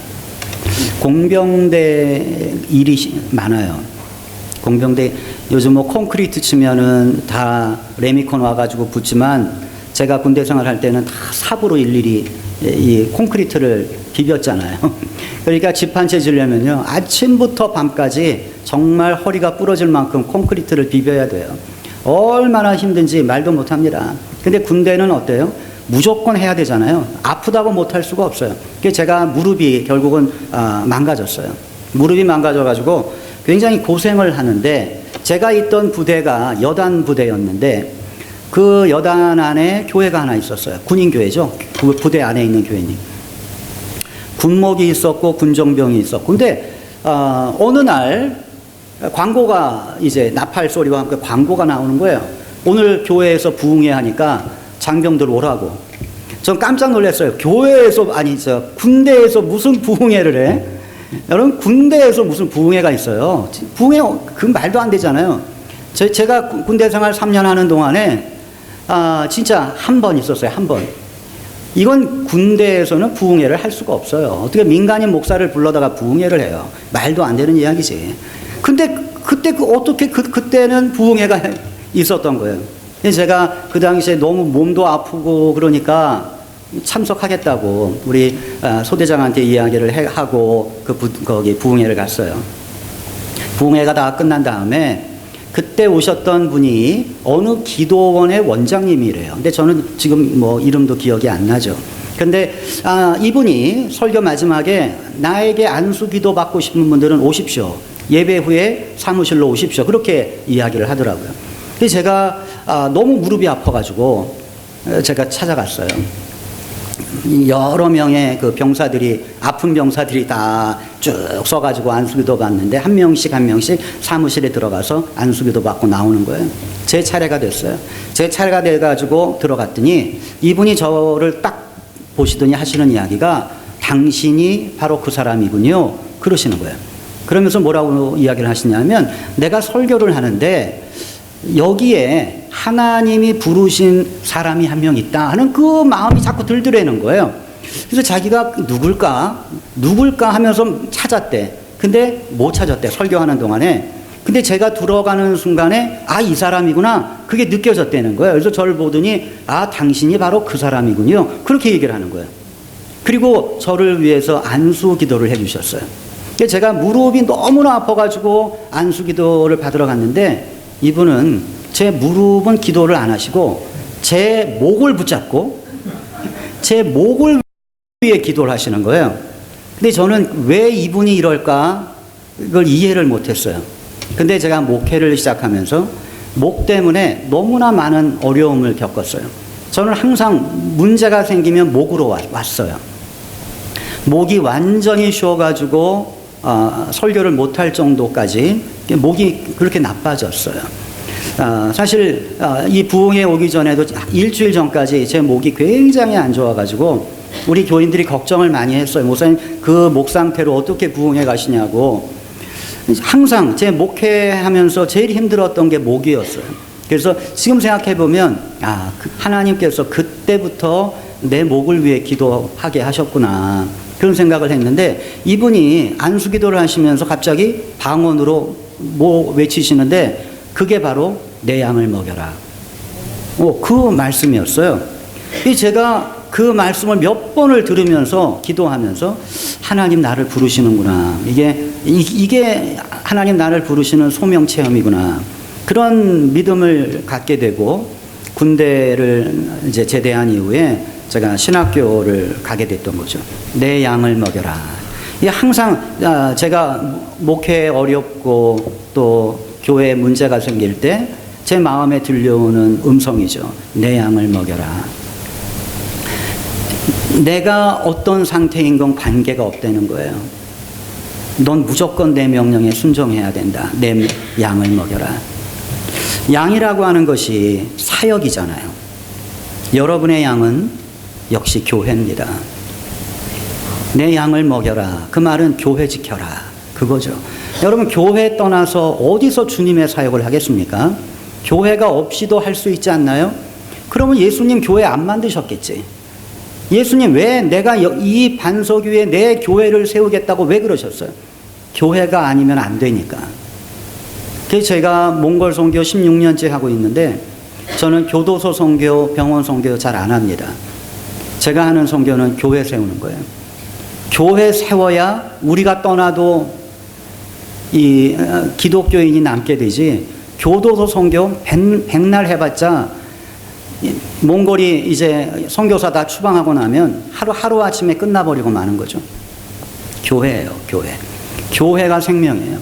공병대 일이 많아요. 공병대 요즘 뭐 콘크리트 치면은 다 레미콘 와가지고 붙지만 제가 군대 생활할 때는 다 삽으로 일일이 이 콘크리트를 비볐잖아요. 그러니까 집 한 채 지려면요, 아침부터 밤까지 정말 허리가 부러질 만큼 콘크리트를 비벼야 돼요. 얼마나 힘든지 말도 못합니다. 근데 군대는 어때요? 무조건 해야 되잖아요. 아프다고 못할 수가 없어요. 그래서 제가 무릎이 결국은 망가졌어요. 무릎이 망가져가지고 굉장히 고생을 하는데, 제가 있던 부대가 여단 부대였는데 그 여단 안에 교회가 하나 있었어요. 군인교회죠. 그 부대 안에 있는 교회님. 군목이 있었고 군정병이 있었고. 근데 어느 날 광고가, 이제 나팔 소리와 함께 광고가 나오는 거예요. 오늘 교회에서 부흥회 하니까 장병들 오라고. 전 깜짝 놀랐어요. 군대에서 무슨 부흥회를 해? 여러분, 군대에서 무슨 부흥회가 있어요? 부흥회, 그 말도 안 되잖아요. 제가 군대 생활 3년 하는 동안에 진짜 한 번 있었어요. 한 번. 이건 군대에서는 부흥회를 할 수가 없어요. 어떻게 민간인 목사를 불러다가 부흥회를 해요? 말도 안 되는 이야기지. 근데 그때는 부흥회가 있었던 거예요. 제가 그 당시에 너무 몸도 아프고 그러니까 참석하겠다고 우리 소대장한테 이야기를 하고 거기 부흥회를 갔어요. 부흥회가 다 끝난 다음에 그때 오셨던 분이 어느 기도원의 원장님이래요. 근데 저는 지금 뭐 이름도 기억이 안 나죠. 근데 이분이 설교 마지막에 나에게 안수 기도 받고 싶은 분들은 오십시오. 예배 후에 사무실로 오십시오. 그렇게 이야기를 하더라고요. 그래서 제가 너무 무릎이 아파가지고 제가 찾아갔어요. 여러 명의 그 병사들이, 아픈 병사들이 다 쭉 서가지고 안수기도 받는데 한 명씩 사무실에 들어가서 안수기도 받고 나오는 거예요. 제 차례가 됐어요. 제 차례가 돼가지고 들어갔더니 이분이 저를 딱 보시더니 하시는 이야기가 당신이 바로 그 사람이군요. 그러시는 거예요. 그러면서 뭐라고 이야기를 하시냐면, 내가 설교를 하는데 여기에 하나님이 부르신 사람이 한 명 있다 하는 그 마음이 자꾸 들더라는 거예요. 그래서 자기가 누굴까 하면서 찾았대. 근데 못 찾았대, 설교하는 동안에. 근데 제가 들어가는 순간에 이 사람이구나, 그게 느껴졌다는 거예요. 그래서 저를 보더니 당신이 바로 그 사람이군요. 그렇게 얘기를 하는 거예요. 그리고 저를 위해서 안수 기도를 해주셨어요. 제가 무릎이 너무나 아파가지고 안수 기도를 받으러 갔는데, 이분은 제 무릎은 기도를 안 하시고 제 목을 붙잡고 제 목을 위해 기도를 하시는 거예요. 근데 저는 왜 이분이 이럴까, 그걸 이해를 못했어요. 근데 제가 목회를 시작하면서 목 때문에 너무나 많은 어려움을 겪었어요. 저는 항상 문제가 생기면 목으로 왔어요. 목이 완전히 쉬어가지고 설교를 못할 정도까지 목이 그렇게 나빠졌어요. 사실 이 부흥회 오기 전에도 일주일 전까지 제 목이 굉장히 안 좋아가지고 우리 교인들이 걱정을 많이 했어요. 목사님, 그 목 상태로 어떻게 부흥해 가시냐고. 항상 제 목회하면서 제일 힘들었던 게 목이었어요. 그래서 지금 생각해보면, 하나님께서 그때부터 내 목을 위해 기도하게 하셨구나. 그런 생각을 했는데, 이분이 안수기도를 하시면서 갑자기 방언으로 외치시는데, 그게 바로 내 양을 먹여라. 그 말씀이었어요. 제가 그 말씀을 몇 번을 들으면서 기도하면서 하나님 나를 부르시는구나. 이게 하나님 나를 부르시는 소명 체험이구나. 그런 믿음을 갖게 되고 군대를 이제 제대한 이후에 제가 신학교를 가게 됐던 거죠. 내 양을 먹여라. 이게 항상 제가 목회에 어렵고 또 교회에 문제가 생길 때 제 마음에 들려오는 음성이죠. 내 양을 먹여라. 내가 어떤 상태인 건 관계가 없다는 거예요. 넌 무조건 내 명령에 순종해야 된다. 내 양을 먹여라. 양이라고 하는 것이 사역이잖아요. 여러분의 양은 역시 교회입니다. 내 양을 먹여라. 그 말은 교회 지켜라. 그거죠. 여러분, 교회 떠나서 어디서 주님의 사역을 하겠습니까? 교회가 없이도 할 수 있지 않나요? 그러면 예수님 교회 안 만드셨겠지. 예수님 왜 내가 이 반석 위에 내 교회를 세우겠다고 왜 그러셨어요? 교회가 아니면 안 되니까. 그래서 제가 몽골 선교 16년째 하고 있는데 저는 교도소 선교, 병원 선교 잘 안 합니다. 제가 하는 선교는 교회 세우는 거예요. 교회 세워야 우리가 떠나도 이 기독교인이 남게 되지, 교도소 선교 백날 해봤자 몽골이 이제 선교사 다 추방하고 나면 하루아침에 끝나버리고 마는 거죠. 교회예요, 교회. 교회가 생명이에요.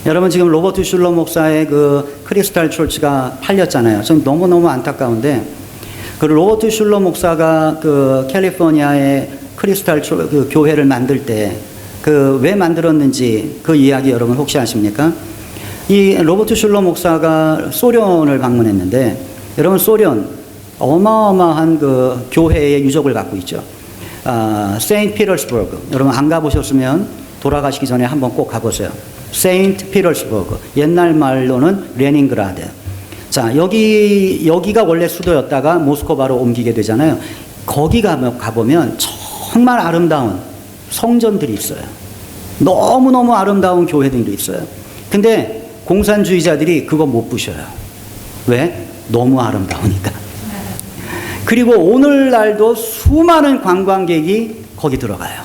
여러분, 지금 로버트 슐러 목사의 그 크리스탈 철치가 팔렸잖아요. 전 너무너무 안타까운데, 그 로버트 슐러 목사가 그 캘리포니아의 크리스탈 그 교회를 만들 때 그 왜 만들었는지 그 이야기 여러분 혹시 아십니까? 이 로버트 슐러 목사가 소련을 방문했는데, 여러분 소련 어마어마한 그 교회의 유적을 갖고 있죠. 세인트 피터스버그. 여러분 안 가보셨으면 돌아가시기 전에 한번 꼭 가보세요. 세인트 피터스버그. 옛날 말로는 레닌그라드. 자, 여기가 원래 수도였다가 모스크바로 옮기게 되잖아요. 거기 가보면 정말 아름다운 성전들이 있어요. 너무너무 아름다운 교회들도 있어요. 근데 공산주의자들이 그거 못 부셔요. 왜? 너무 아름다우니까. 그리고 오늘날도 수많은 관광객이 거기 들어가요.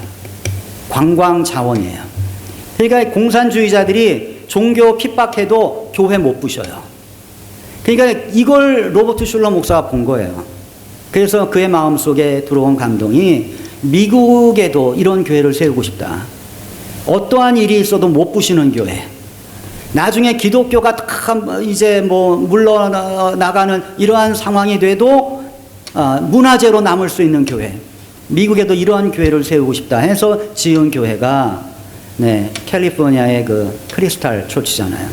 관광 자원이에요. 그러니까 공산주의자들이 종교 핍박해도 교회 못 부셔요. 그러니까 이걸 로버트 슐러 목사가 본 거예요. 그래서 그의 마음속에 들어온 감동이 미국에도 이런 교회를 세우고 싶다. 어떠한 일이 있어도 못 부시는 교회. 나중에 기독교가 이제 물러나가는 이러한 상황이 돼도 문화재로 남을 수 있는 교회. 미국에도 이러한 교회를 세우고 싶다 해서 지은 교회가 캘리포니아의 그 크리스탈 초치잖아요.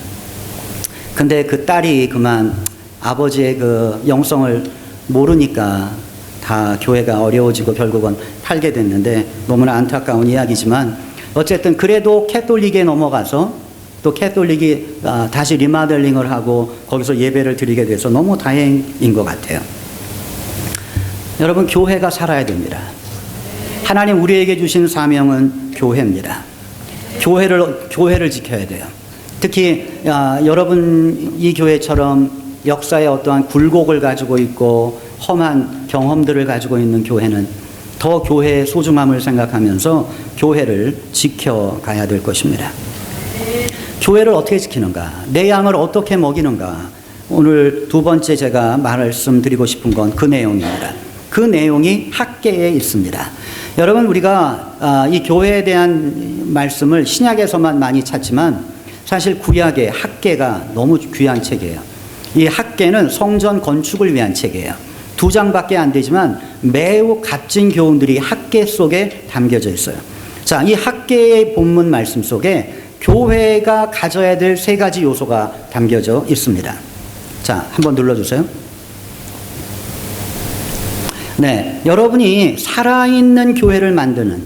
근데 그 딸이 그만 아버지의 그 영성을 모르니까 다 교회가 어려워지고 결국은 팔게 됐는데 너무나 안타까운 이야기지만, 어쨌든 그래도 캐톨릭에 넘어가서 또 캐톨릭이 다시 리마델링을 하고 거기서 예배를 드리게 돼서 너무 다행인 것 같아요. 여러분, 교회가 살아야 됩니다. 하나님 우리에게 주신 사명은 교회입니다. 교회를 지켜야 돼요. 특히 여러분 이 교회처럼 역사의 어떠한 굴곡을 가지고 있고 험한 경험들을 가지고 있는 교회는 더 교회의 소중함을 생각하면서 교회를 지켜가야 될 것입니다. 교회를 어떻게 지키는가? 내 양을 어떻게 먹이는가? 오늘 두 번째 제가 말씀드리고 싶은 건 그 내용입니다. 그 내용이 학계에 있습니다. 여러분, 우리가 이 교회에 대한 말씀을 신약에서만 많이 찾지만 사실 구약의 학계가 너무 귀한 책이에요. 이 학계는 성전 건축을 위한 책이에요. 2장밖에 안 되지만 매우 값진 교훈들이 학계 속에 담겨져 있어요. 자, 이 학계의 본문 말씀 속에 교회가 가져야 될 3가지 요소가 담겨져 있습니다. 자, 한번 눌러주세요. 네, 여러분이 살아있는 교회를 만드는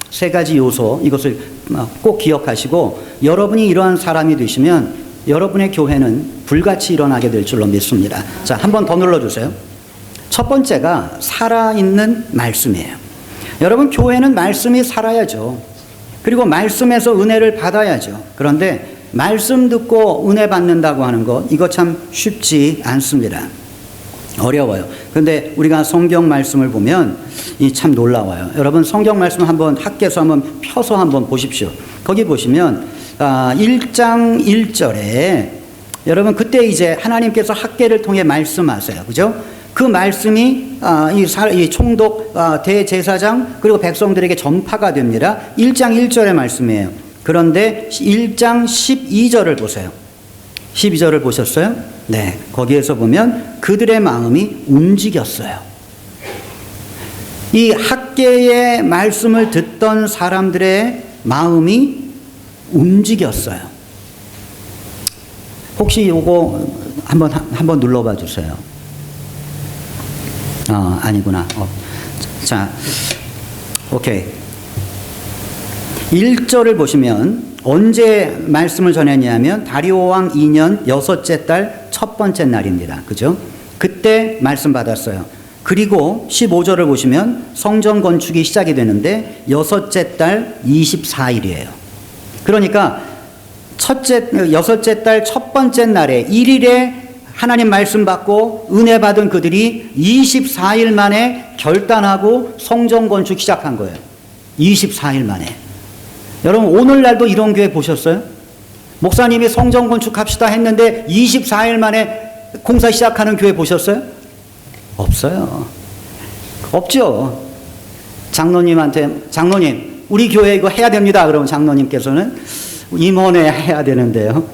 세 가지 요소, 이것을 꼭 기억하시고 여러분이 이러한 사람이 되시면 여러분의 교회는 불같이 일어나게 될 줄로 믿습니다. 자, 한 번 더 눌러주세요. 첫 번째가 살아있는 말씀이에요. 여러분, 교회는 말씀이 살아야죠. 그리고 말씀에서 은혜를 받아야죠. 그런데 말씀 듣고 은혜 받는다고 하는 것, 이거 참 쉽지 않습니다. 어려워요. 그런데 우리가 성경 말씀을 보면 이 참 놀라워요. 여러분, 성경 말씀 한번 학계에서 한번 펴서 한번 보십시오. 거기 보시면 1장 1절에 여러분, 그때 이제 하나님께서 학계를 통해 말씀하세요. 그죠? 그 말씀이 이 총독 대제사장 그리고 백성들에게 전파가 됩니다. 1장 1절의 말씀이에요. 그런데 1장 12절을 보세요. 12절을 보셨어요? 네, 거기에서 보면 그들의 마음이 움직였어요. 이 학계의 말씀을 듣던 사람들의 마음이 움직였어요. 혹시 요거 한번 눌러봐 주세요. 아니구나. 자, 오케이. 1절을 보시면 언제 말씀을 전했냐면 다리오 왕 2년 여섯째 달 첫 번째 날입니다. 그죠? 그때 말씀 받았어요. 그리고 15절을 보시면 성전 건축이 시작이 되는데 여섯째 달 24일이에요. 그러니까 여섯째 달 첫 번째 날에 1일에 하나님 말씀 받고 은혜 받은 그들이 24일 만에 결단하고 성전 건축 시작한 거예요. 24일 만에. 여러분, 오늘날도 이런 교회 보셨어요? 목사님이 성전 건축합시다 했는데 24일 만에 공사 시작하는 교회 보셨어요? 없어요. 없죠. 장로님, 우리 교회 이거 해야 됩니다. 그러면 장로님께서는 임원회 해야 되는데요.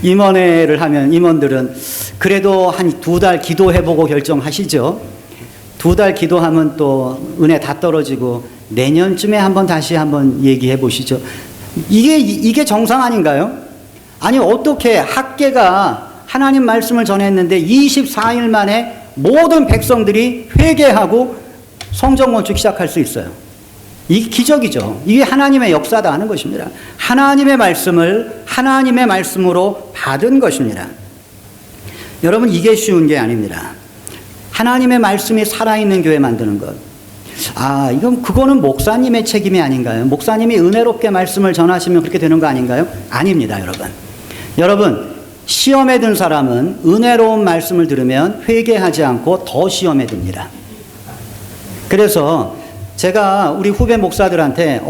임원회를 하면 임원들은 그래도 한 2달 기도해보고 결정하시죠. 2달 기도하면 또 은혜 다 떨어지고 내년쯤에 다시 한번 얘기해 보시죠. 이게 정상 아닌가요? 아니, 어떻게 학계가 하나님 말씀을 전했는데 24일 만에 모든 백성들이 회개하고 성전 건축 시작할 수 있어요? 이게 기적이죠. 이게 하나님의 역사다 하는 것입니다. 하나님의 말씀을 하나님의 말씀으로 받은 것입니다. 여러분, 이게 쉬운 게 아닙니다. 하나님의 말씀이 살아있는 교회 만드는 것. 그거는 목사님의 책임이 아닌가요? 목사님이 은혜롭게 말씀을 전하시면 그렇게 되는 거 아닌가요? 아닙니다, 여러분. 여러분, 시험에 든 사람은 은혜로운 말씀을 들으면 회개하지 않고 더 시험에 듭니다. 그래서 제가 우리 후배 목사들한테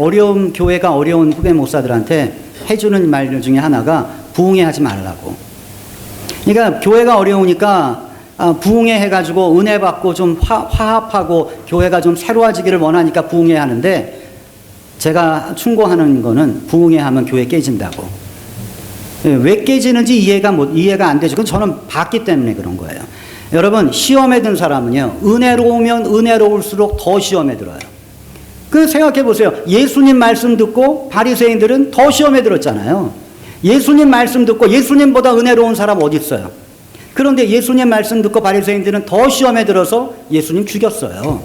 교회가 어려운 후배 목사들한테 해주는 말 중에 하나가 부흥회 하지 말라고. 그러니까 교회가 어려우니까 부흥회 해가지고 은혜 받고 좀 화합하고 교회가 좀 새로워지기를 원하니까 부흥회 하는데 제가 충고하는 거는 부흥회 하면 교회 깨진다고. 왜 깨지는지 이해가 안 되죠. 그건 저는 봤기 때문에 그런 거예요. 여러분, 시험에 든 사람은요, 은혜로우면 은혜로울수록 더 시험에 들어요. 생각해 보세요. 예수님 말씀 듣고 바리새인들은 더 시험에 들었잖아요. 예수님 말씀 듣고 예수님보다 은혜로운 사람 어디 있어요? 그런데 예수님 말씀 듣고 바리새인들은 더 시험에 들어서 예수님 죽였어요.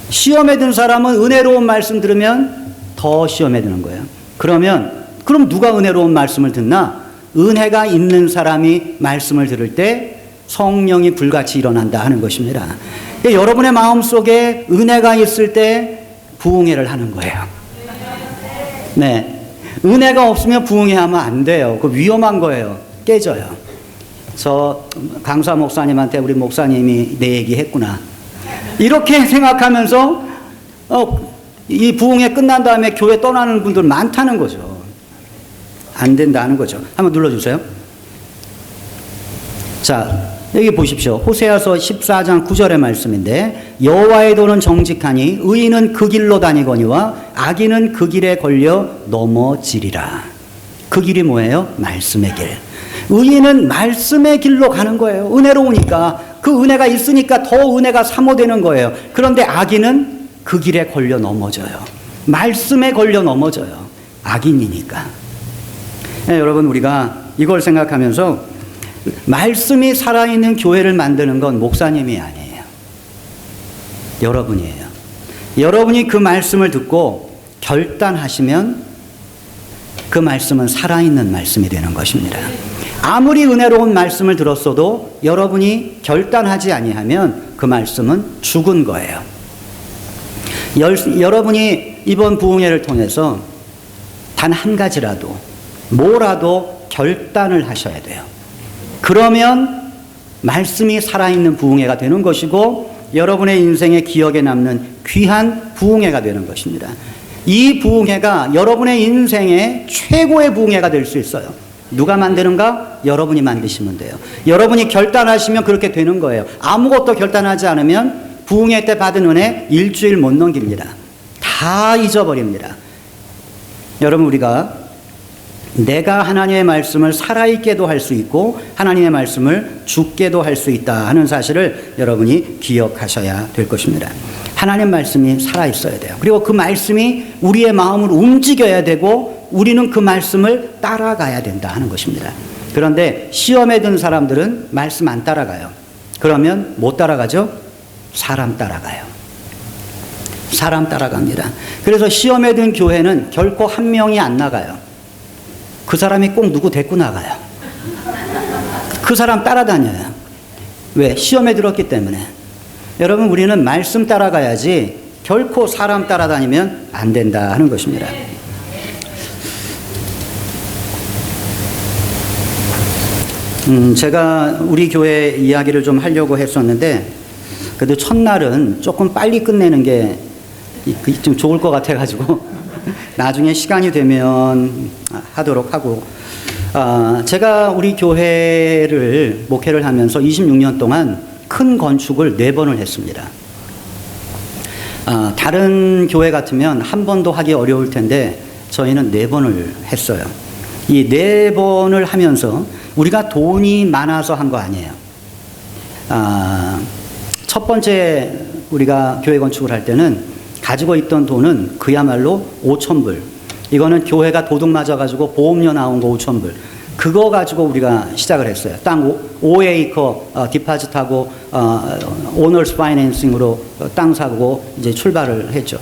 시험에 든 사람은 은혜로운 말씀 들으면 더 시험에 드는 거예요. 그럼 누가 은혜로운 말씀을 듣나? 은혜가 있는 사람이 말씀을 들을 때 성령이 불같이 일어난다 하는 것입니다. 여러분의 마음속에 은혜가 있을 때 부흥회를 하는 거예요. 네. 은혜가 없으면 부흥회 하면 안 돼요. 그 위험한 거예요. 깨져요. 저 강사 목사님한테 우리 목사님이 내 얘기 했구나. 이렇게 생각하면서 이 부흥회 끝난 다음에 교회 떠나는 분들 많다는 거죠. 안 된다는 거죠. 한번 눌러주세요. 자, 여기 보십시오. 호세아서 14장 9절의 말씀인데 여호와의 도는 정직하니 의인은 그 길로 다니거니와 악인은 그 길에 걸려 넘어지리라. 그 길이 뭐예요? 말씀의 길. 의인은 말씀의 길로 가는 거예요. 은혜로우니까. 그 은혜가 있으니까 더 은혜가 사모되는 거예요. 그런데 악인은 그 길에 걸려 넘어져요. 말씀에 걸려 넘어져요. 악인이니까. 네, 여러분, 우리가 이걸 생각하면서 말씀이 살아있는 교회를 만드는 건 목사님이 아니에요. 여러분이에요. 여러분이 그 말씀을 듣고 결단하시면 그 말씀은 살아있는 말씀이 되는 것입니다. 아무리 은혜로운 말씀을 들었어도 여러분이 결단하지 아니하면 그 말씀은 죽은 거예요. 여러분이 이번 부흥회를 통해서 단 한 가지라도 뭐라도 결단을 하셔야 돼요. 그러면 말씀이 살아있는 부흥회가 되는 것이고 여러분의 인생의 기억에 남는 귀한 부흥회가 되는 것입니다. 이 부흥회가 여러분의 인생의 최고의 부흥회가 될 수 있어요. 누가 만드는가? 여러분이 만드시면 돼요. 여러분이 결단하시면 그렇게 되는 거예요. 아무것도 결단하지 않으면 부흥회 때 받은 은혜 일주일 못 넘깁니다. 다 잊어버립니다. 여러분, 우리가 내가 하나님의 말씀을 살아있게도 할 수 있고 하나님의 말씀을 죽게도 할 수 있다 하는 사실을 여러분이 기억하셔야 될 것입니다. 하나님 말씀이 살아있어야 돼요. 그리고 그 말씀이 우리의 마음을 움직여야 되고 우리는 그 말씀을 따라가야 된다 하는 것입니다. 그런데 시험에 든 사람들은 말씀 안 따라가요. 그러면 못 따라가죠? 사람 따라가요. 사람 따라갑니다. 그래서 시험에 든 교회는 결코 한 명이 안 나가요. 그 사람이 꼭 누구 데리고 나가요. 그 사람 따라다녀요. 왜? 시험에 들었기 때문에. 여러분, 우리는 말씀 따라가야지 결코 사람 따라다니면 안 된다 하는 것입니다. 제가 우리 교회 이야기를 좀 하려고 했었는데 그래도 첫날은 조금 빨리 끝내는 게 좀 좋을 것 같아가지고 나중에 시간이 되면 하도록 하고, 제가 우리 교회를 목회를 하면서 26년 동안 큰 건축을 4번을 했습니다. 다른 교회 같으면 한 번도 하기 어려울 텐데 저희는 4번을 했어요. 이 4번을 하면서 우리가 돈이 많아서 한 거 아니에요. 첫 번째 우리가 교회 건축을 할 때는 가지고 있던 돈은 그야말로 5,000불. 이거는 교회가 도둑 맞아가지고 보험료 나온 거 5,000불. 그거 가지고 우리가 시작을 했어요. 땅 5에이커 디파짓하고 오너스 파이낸싱으로 땅 사고 이제 출발을 했죠.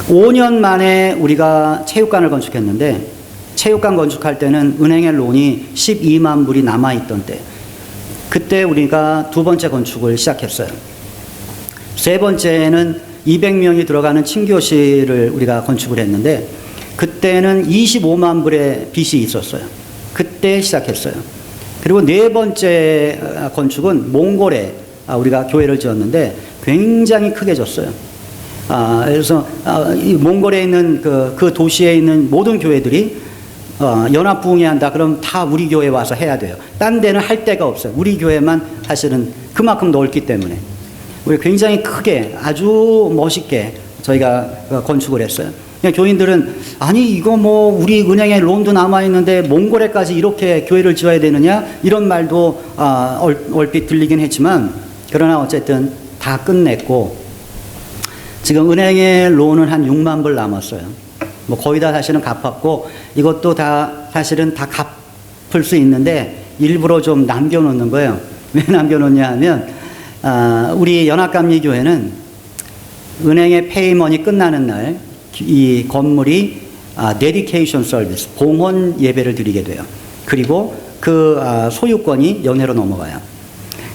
5년 만에 우리가 체육관을 건축했는데 체육관 건축할 때는 은행의 론이 12만 불이 남아있던 때, 그때 우리가 두 번째 건축을 시작했어요. 세 번째는 200명이 들어가는 친교실을 우리가 건축을 했는데 그때는 25만 불의 빚이 있었어요. 그때 시작했어요. 그리고 네 번째 건축은 몽골에 우리가 교회를 지었는데 굉장히 크게 졌어요. 그래서 이 몽골에 있는 그 도시에 있는 모든 교회들이 연합부흥회 한다 그럼 다 우리 교회에 와서 해야 돼요. 딴 데는 할 데가 없어요. 우리 교회만 사실은 그만큼 넓기 때문에 우리 굉장히 크게 아주 멋있게 저희가 건축을 했어요. 교인들은 아니 이거 뭐 우리 은행에 론도 남아있는데 몽골에까지 이렇게 교회를 지어야 되느냐 이런 말도 얼핏 들리긴 했지만, 그러나 어쨌든 다 끝냈고 지금 은행에 론은 한 6만 불 남았어요. 뭐 거의 다 사실은 갚았고 이것도 다 사실은 다 갚을 수 있는데 일부러 좀 남겨놓는 거예요. 왜 남겨놓냐 하면 우리 연합감리교회는 은행의 페이먼이 끝나는 날 이 건물이 데디케이션 서비스, 봉헌 예배를 드리게 돼요. 그리고 그 소유권이 연회로 넘어가요.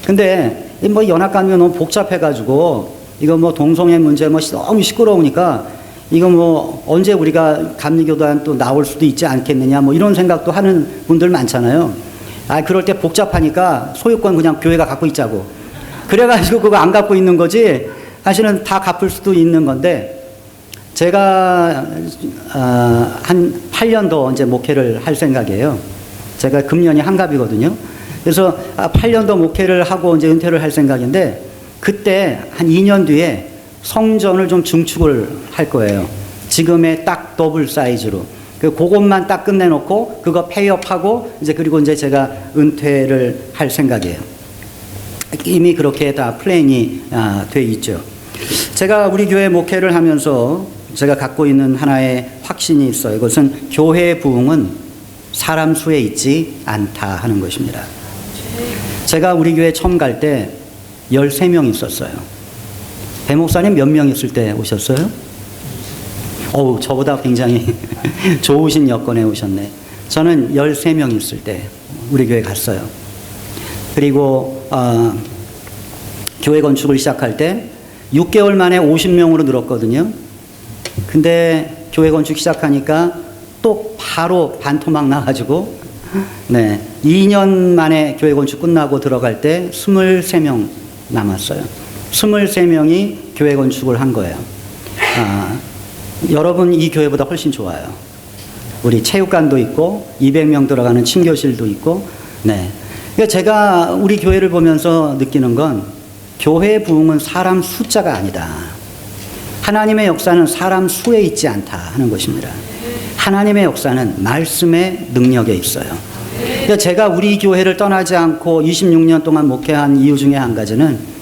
근데 뭐 연합감리가 너무 복잡해가지고 이거 뭐 동성애 문제 뭐 너무 시끄러우니까 이거 뭐 언제 우리가 감리교단 또 나올 수도 있지 않겠느냐 뭐 이런 생각도 하는 분들 많잖아요. 그럴 때 복잡하니까 소유권 그냥 교회가 갖고 있자고. 그래가지고 그거 안 갖고 있는 거지 사실은 다 갚을 수도 있는 건데, 제가 한 8년 더 이제 목회를 할 생각이에요. 제가 금년이 한갑이거든요. 그래서 8년 더 목회를 하고 이제 은퇴를 할 생각인데 그때 한 2년 뒤에 성전을 좀 증축을 할 거예요. 지금의 딱 더블 사이즈로. 그것만 딱 끝내놓고 그거 페이업하고 이제 그리고 이제 제가 은퇴를 할 생각이에요. 이미 그렇게 다 플랜이 돼 있죠. 제가 우리 교회 목회를 하면서 제가 갖고 있는 하나의 확신이 있어요. 그것은 교회의 부흥은 사람 수에 있지 않다 하는 것입니다. 제가 우리 교회 처음 갈 때 13명 있었어요. 배 목사님 몇 명 있을 때 오셨어요? 어우, 저보다 굉장히 좋으신 여건에 오셨네. 저는 13명 있을 때 우리 교회 갔어요. 그리고 교회 건축을 시작할 때 6개월 만에 50명으로 늘었거든요. 근데 교회 건축 시작하니까 또 바로 반토막 나가지고 2년 만에 교회 건축 끝나고 들어갈 때 23명 남았어요. 23명이 교회 건축을 한 거예요. 여러분 이 교회보다 훨씬 좋아요. 우리 체육관도 있고 200명 들어가는 친교실도 있고. 그러니까 제가 우리 교회를 보면서 느끼는 건 교회 부흥은 사람 숫자가 아니다. 하나님의 역사는 사람 수에 있지 않다 하는 것입니다. 하나님의 역사는 말씀의 능력에 있어요. 그러니까 제가 우리 교회를 떠나지 않고 26년 동안 목회한 이유 중에 한 가지는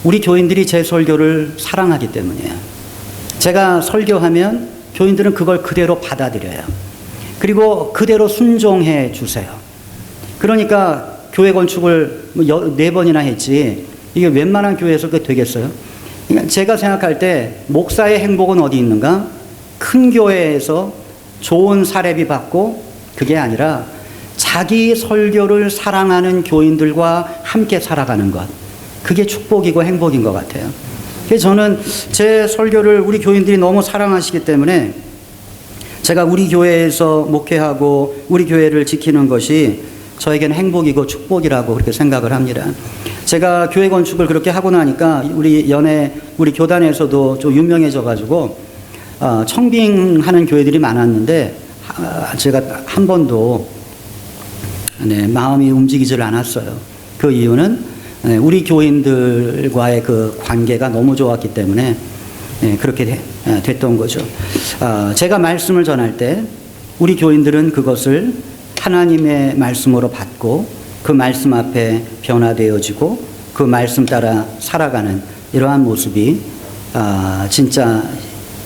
우리 교인들이 제 설교를 사랑하기 때문이에요. 제가 설교하면 교인들은 그걸 그대로 받아들여요. 그리고 그대로 순종해 주세요. 그러니까 교회 건축을 4번이나 했지 이게 웬만한 교회에서 그게 되겠어요? 그러니까 제가 생각할 때 목사의 행복은 어디 있는가? 큰 교회에서 좋은 사례비 받고 그게 아니라 자기 설교를 사랑하는 교인들과 함께 살아가는 것. 그게 축복이고 행복인 것 같아요. 그래서 저는 제 설교를 우리 교인들이 너무 사랑하시기 때문에 제가 우리 교회에서 목회하고 우리 교회를 지키는 것이 저에게는 행복이고 축복이라고 그렇게 생각을 합니다. 제가 교회 건축을 그렇게 하고 나니까 우리 교단에서도 좀 유명해져 가지고 청빙하는 교회들이 많았는데 제가 한 번도 마음이 움직이질 않았어요. 그 이유는 우리 교인들과의 그 관계가 너무 좋았기 때문에 그렇게 됐던 거죠. 제가 말씀을 전할 때 우리 교인들은 그것을 하나님의 말씀으로 받고 그 말씀 앞에 변화되어지고 그 말씀 따라 살아가는 이러한 모습이 진짜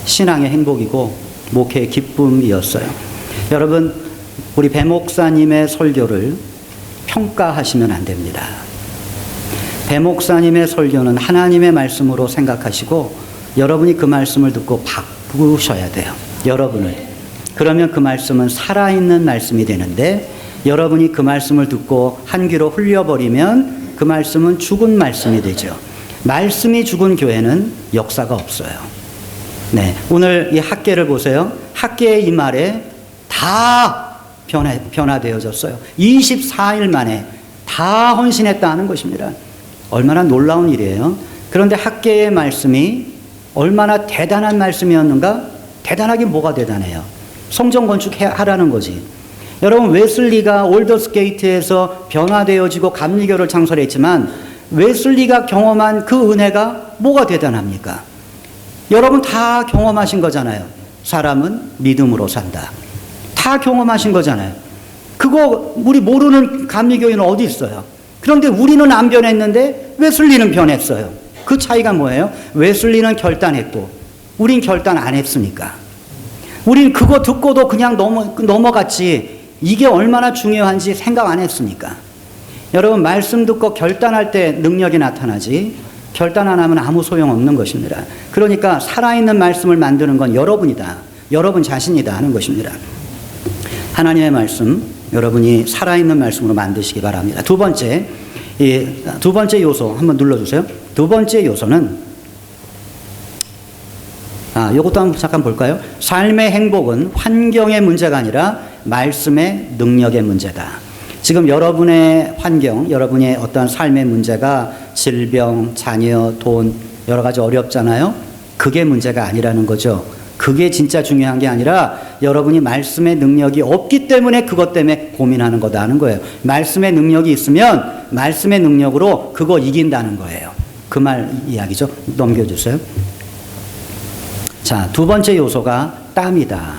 신앙의 행복이고 목회의 기쁨이었어요. 여러분, 우리 배 목사님의 설교를 평가하시면 안 됩니다. 배 목사님의 설교는 하나님의 말씀으로 생각하시고 여러분이 그 말씀을 듣고 바꾸셔야 돼요. 여러분을. 그러면 그 말씀은 살아있는 말씀이 되는데 여러분이 그 말씀을 듣고 한 귀로 흘려버리면 그 말씀은 죽은 말씀이 되죠. 말씀이 죽은 교회는 역사가 없어요. 오늘 이 학계를 보세요. 학계의 이 말에 다 변화되어졌어요. 24일 만에 다 헌신했다 는 것입니다. 얼마나 놀라운 일이에요. 그런데 학계의 말씀이 얼마나 대단한 말씀이었는가? 대단하긴 뭐가 대단해요. 성전 건축하라는 거지. 여러분, 웨슬리가 올더스게이트에서 변화되어지고 감리교를 창설했지만 웨슬리가 경험한 그 은혜가 뭐가 대단합니까? 여러분 다 경험하신 거잖아요. 사람은 믿음으로 산다. 다 경험하신 거잖아요. 그거 우리 모르는 감리교인은 어디 있어요? 그런데 우리는 안 변했는데 웨슬리는 변했어요. 그 차이가 뭐예요? 웨슬리는 결단했고 우린 결단 안 했으니까. 우린 그거 듣고도 그냥 넘어갔지 이게 얼마나 중요한지 생각 안 했으니까. 여러분, 말씀 듣고 결단할 때 능력이 나타나지 결단 안 하면 아무 소용없는 것입니다. 그러니까 살아있는 말씀을 만드는 건 여러분이다. 여러분 자신이다 하는 것입니다. 하나님의 말씀, 여러분이 살아있는 말씀으로 만드시기 바랍니다. 두 번째 요소 한번 눌러주세요. 두 번째 요소는 이것도 한번 잠깐 볼까요? 삶의 행복은 환경의 문제가 아니라 말씀의 능력의 문제다. 지금 여러분의 환경, 여러분의 어떤 삶의 문제가 질병, 자녀, 돈 여러 가지 어렵잖아요. 그게 문제가 아니라는 거죠. 그게 진짜 중요한 게 아니라 여러분이 말씀의 능력이 없기 때문에 그것 때문에 고민하는 거다 하는 거예요. 말씀의 능력이 있으면 말씀의 능력으로 그거 이긴다는 거예요. 그 말 이야기죠. 넘겨주세요. 자, 두 번째 요소가 땀이다.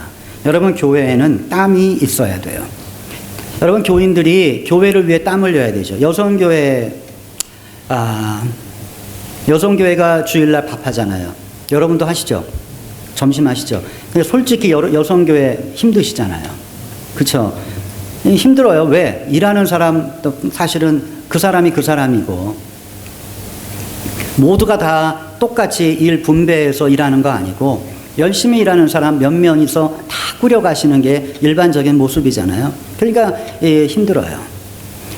여러분, 교회에는 땀이 있어야 돼요. 여러분, 교인들이 교회를 위해 땀 흘려야 되죠. 여성교회가 주일날 밥하잖아요. 여러분도 하시죠? 점심 하시죠? 근데 솔직히 여성교회 힘드시잖아요. 그쵸? 힘들어요. 왜? 일하는 사람도 사실은 그 사람이 그 사람이고 모두가 다 똑같이 일 분배해서 일하는 거 아니고 열심히 일하는 사람 몇 명이서 다 꾸려가시는 게 일반적인 모습이잖아요. 그러니까 힘들어요.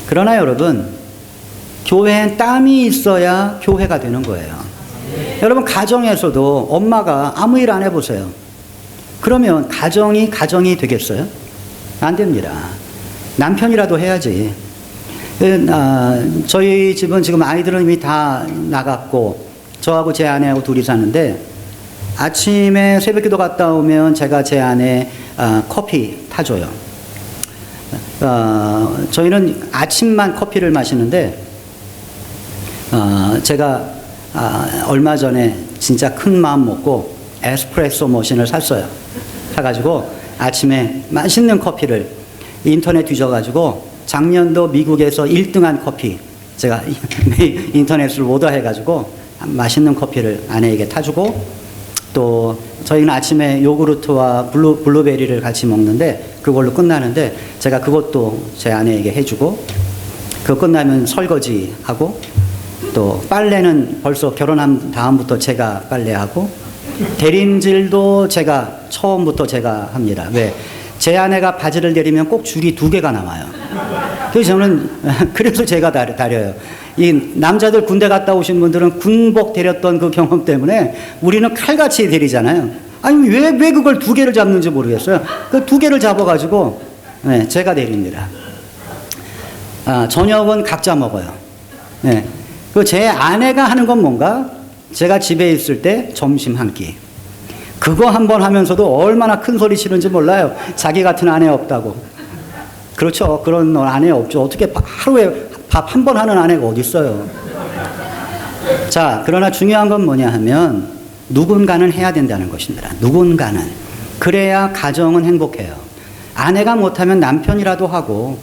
그러나 여러분, 교회엔 땀이 있어야 교회가 되는 거예요. 여러분, 가정에서도 엄마가 아무 일 안 해보세요. 그러면 가정이 되겠어요? 안 됩니다. 남편이라도 해야지. 저희 집은 지금 아이들은 이미 다 나갔고 저하고 제 아내하고 둘이 사는데, 아침에 새벽기도 갔다 오면 제가 제 아내 커피 타줘요. 저희는 아침만 커피를 마시는데, 제가 얼마 전에 진짜 큰 마음 먹고 에스프레소 머신을 샀어요. 사가지고 아침에 맛있는 커피를 인터넷 뒤져가지고, 작년도 미국에서 1등한 커피 제가 인터넷으로 오더해가지고 맛있는 커피를 아내에게 타주고, 또 저희는 아침에 요구르트와 블루베리를 같이 먹는데 그걸로 끝나는데, 제가 그것도 제 아내에게 해주고, 그거 끝나면 설거지하고, 또 빨래는 벌써 결혼한 다음부터 제가 빨래하고, 대림질도 처음부터 제가 합니다. 왜? 제 아내가 바지를 내리면 꼭 줄이 2개가 나와요. 그래서 저는 그래서 제가 다려요. 이 남자들 군대 갔다 오신 분들은 군복 데렸던 그 경험 때문에 우리는 칼같이 데리잖아요. 아니 왜 그걸 2개를 잡는지 모르겠어요. 그 2개를 잡아가지고 제가 데립니다. 저녁은 각자 먹어요. 그 제 아내가 하는 건 뭔가, 제가 집에 있을 때 점심 한 끼. 그거 한 번 하면서도 얼마나 큰 소리 치는지 몰라요. 자기 같은 아내 없다고. 그렇죠. 그런 아내 없죠. 어떻게 하루에 밥 한 번 하는 아내가 어디 있어요. 자, 그러나 중요한 건 뭐냐 하면, 누군가는 해야 된다는 것입니다. 누군가는. 그래야 가정은 행복해요. 아내가 못하면 남편이라도 하고,